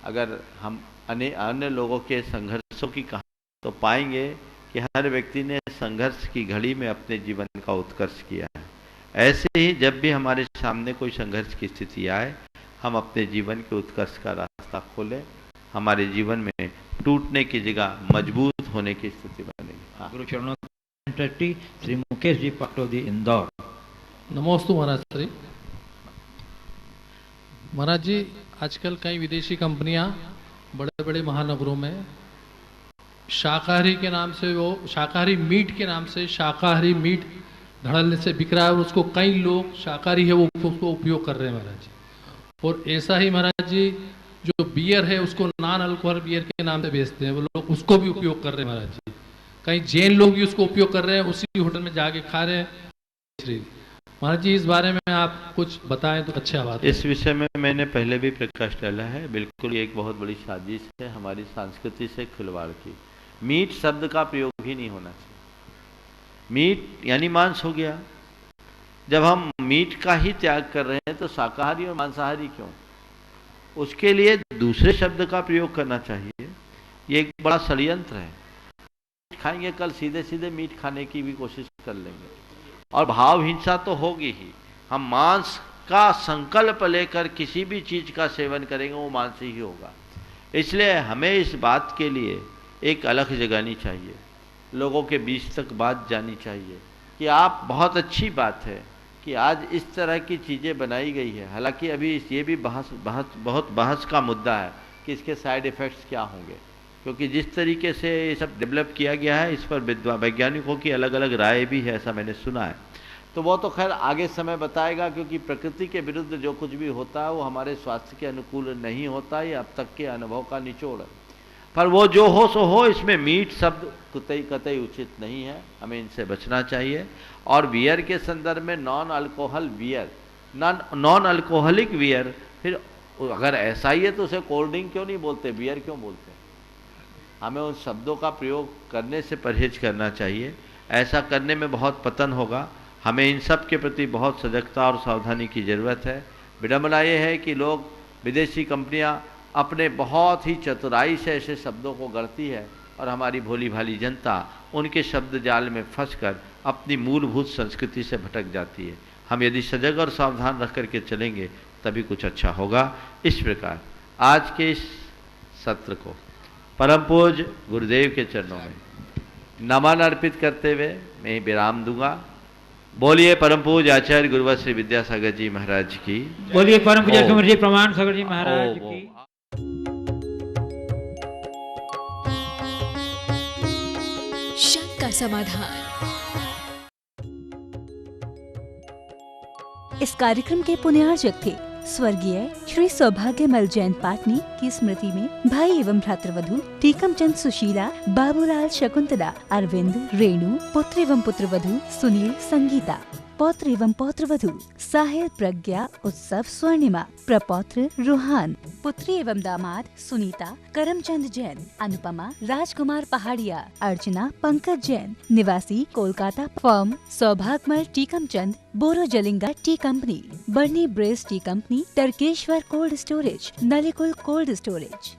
अगर हम अन्य लोगों के संघर्षों की कहानी तो पाएंगे कि हर व्यक्ति ने संघर्ष की घड़ी में अपने जीवन का उत्कर्ष किया है। ऐसे ही जब भी हमारे सामने कोई संघर्ष की स्थिति आए, हम अपने जीवन के उत्कर्ष का रास्ता खोलें, हमारे जीवन में टूटने की जगह मजबूत होने की स्थिति बनेगी। गुरु चरणों श्री मुकेश जी पाटोदी, इंदौर। नमोस्तु महाराज श्री। महाराज जी, आजकल कई विदेशी कंपनियां बड़े बड़े महानगरों में शाकाहारी के नाम से, वो शाकाहारी मीट के नाम से शाकाहारी मीट धड़ल्ले से बिक रहा है, और उसको कई लोग शाकाहारी है वो उसको उपयोग कर रहे हैं महाराज जी। और ऐसा ही महाराज जी जो बियर है उसको नॉन अल्कोहल बियर के नाम से बेचते हैं, वो लोग उसको भी उपयोग कर रहे हैं महाराज जी। कई जैन लोग भी उसको उपयोग कर रहे हैं, उसी होटल में जाके खा रहे हैं। महाराज जी, इस बारे में आप कुछ बताएं तो अच्छा बात है। इस विषय में मैंने पहले भी प्रकाश डाला है। बिल्कुल एक बहुत बड़ी साजिश है हमारी संस्कृति से खिलवाड़ की। मीट शब्द का प्रयोग ही नहीं होना चाहिए। मीट यानी मांस हो गया। जब हम मीट का ही त्याग कर रहे हैं तो शाकाहारी और मांसाहारी क्यों? उसके लिए दूसरे शब्द का प्रयोग करना चाहिए। ये एक बड़ा षड्यंत्र है। खाएंगे कल सीधे सीधे मीट खाने की भी कोशिश कर लेंगे, और भाव हिंसा तो होगी ही। हम मांस का संकल्प लेकर किसी भी चीज का सेवन करेंगे वो मांस ही होगा। इसलिए हमें इस बात के लिए एक अलग जगानी चाहिए, लोगों के बीच तक बात जानी चाहिए कि आप बहुत अच्छी बात है कि आज इस तरह की चीज़ें बनाई गई है। हालांकि अभी ये भी बहुत बहस का मुद्दा है कि इसके साइड इफ़ेक्ट्स क्या होंगे, क्योंकि जिस तरीके से ये सब डेवलप किया गया है इस पर वैज्ञानिकों की अलग अलग राय भी है, ऐसा मैंने सुना है। तो वो तो खैर आगे समय बताएगा, क्योंकि प्रकृति के विरुद्ध जो कुछ भी होता है वो हमारे स्वास्थ्य के अनुकूल नहीं होता। ये अब तक के अनुभव का निचोड़ है। पर वो जो हो सो हो, इसमें मीट शब्द कतई उचित नहीं है, हमें इनसे बचना चाहिए। और बियर के संदर्भ में non alcohol beer, non alcoholic beer, फिर अगर ऐसा ही है तो उसे कोल्ड ड्रिंक क्यों नहीं बोलते, बियर क्यों बोलते? हमें उन शब्दों का प्रयोग करने से परहेज करना चाहिए। ऐसा करने में बहुत पतन होगा। हमें इन सब के प्रति बहुत सजगता और सावधानी की ज़रूरत है। विडंबना ये है कि लोग, विदेशी कंपनियां अपने बहुत ही चतुराई से ऐसे शब्दों को गढ़ती है और हमारी भोली भाली जनता उनके शब्द जाल में फंसकर अपनी मूलभूत संस्कृति से भटक जाती है। हम यदि सजग और सावधान रख करके चलेंगे तभी कुछ अच्छा होगा। इस प्रकार आज के इस सत्र को परम पूज्य गुरुदेव के चरणों में नमन अर्पित करते हुए मैं विराम दूंगा। बोलिए परम पूज्य आचार्य गुरुवर श्री विद्यासागर जी महाराज की। बोलिए परम पूज्य सुमर जी प्रमाण सागर जी महाराज की। शक का समाधान। इस कार्यक्रम के पुण्यार्जक थे स्वर्गीय श्री सौभाग्यमल जैन पाटनी की स्मृति में भाई एवं भ्रातृवधू टीकमचंद सुशीला, बाबूलाल शकुंतला, अरविंद, रेणु, पुत्र एवं पुत्रवधू सुनील, संगीता, पौत्र एवं पौत्रवधू साहिल, प्रज्ञा, उत्सव, स्वर्णिमा, प्रपौत्र रूहान, पुत्री एवं दामाद सुनीता, करमचंद जैन, अनुपमा, राजकुमार पहाड़िया, अर्चना, पंकज जैन, निवासी Kolkata, firm Saubhagyamal Tikamchand, Borojalinga tea company, बर्नी ब्रेस tea company, Tarakeswar cold storage, Nalikul cold storage.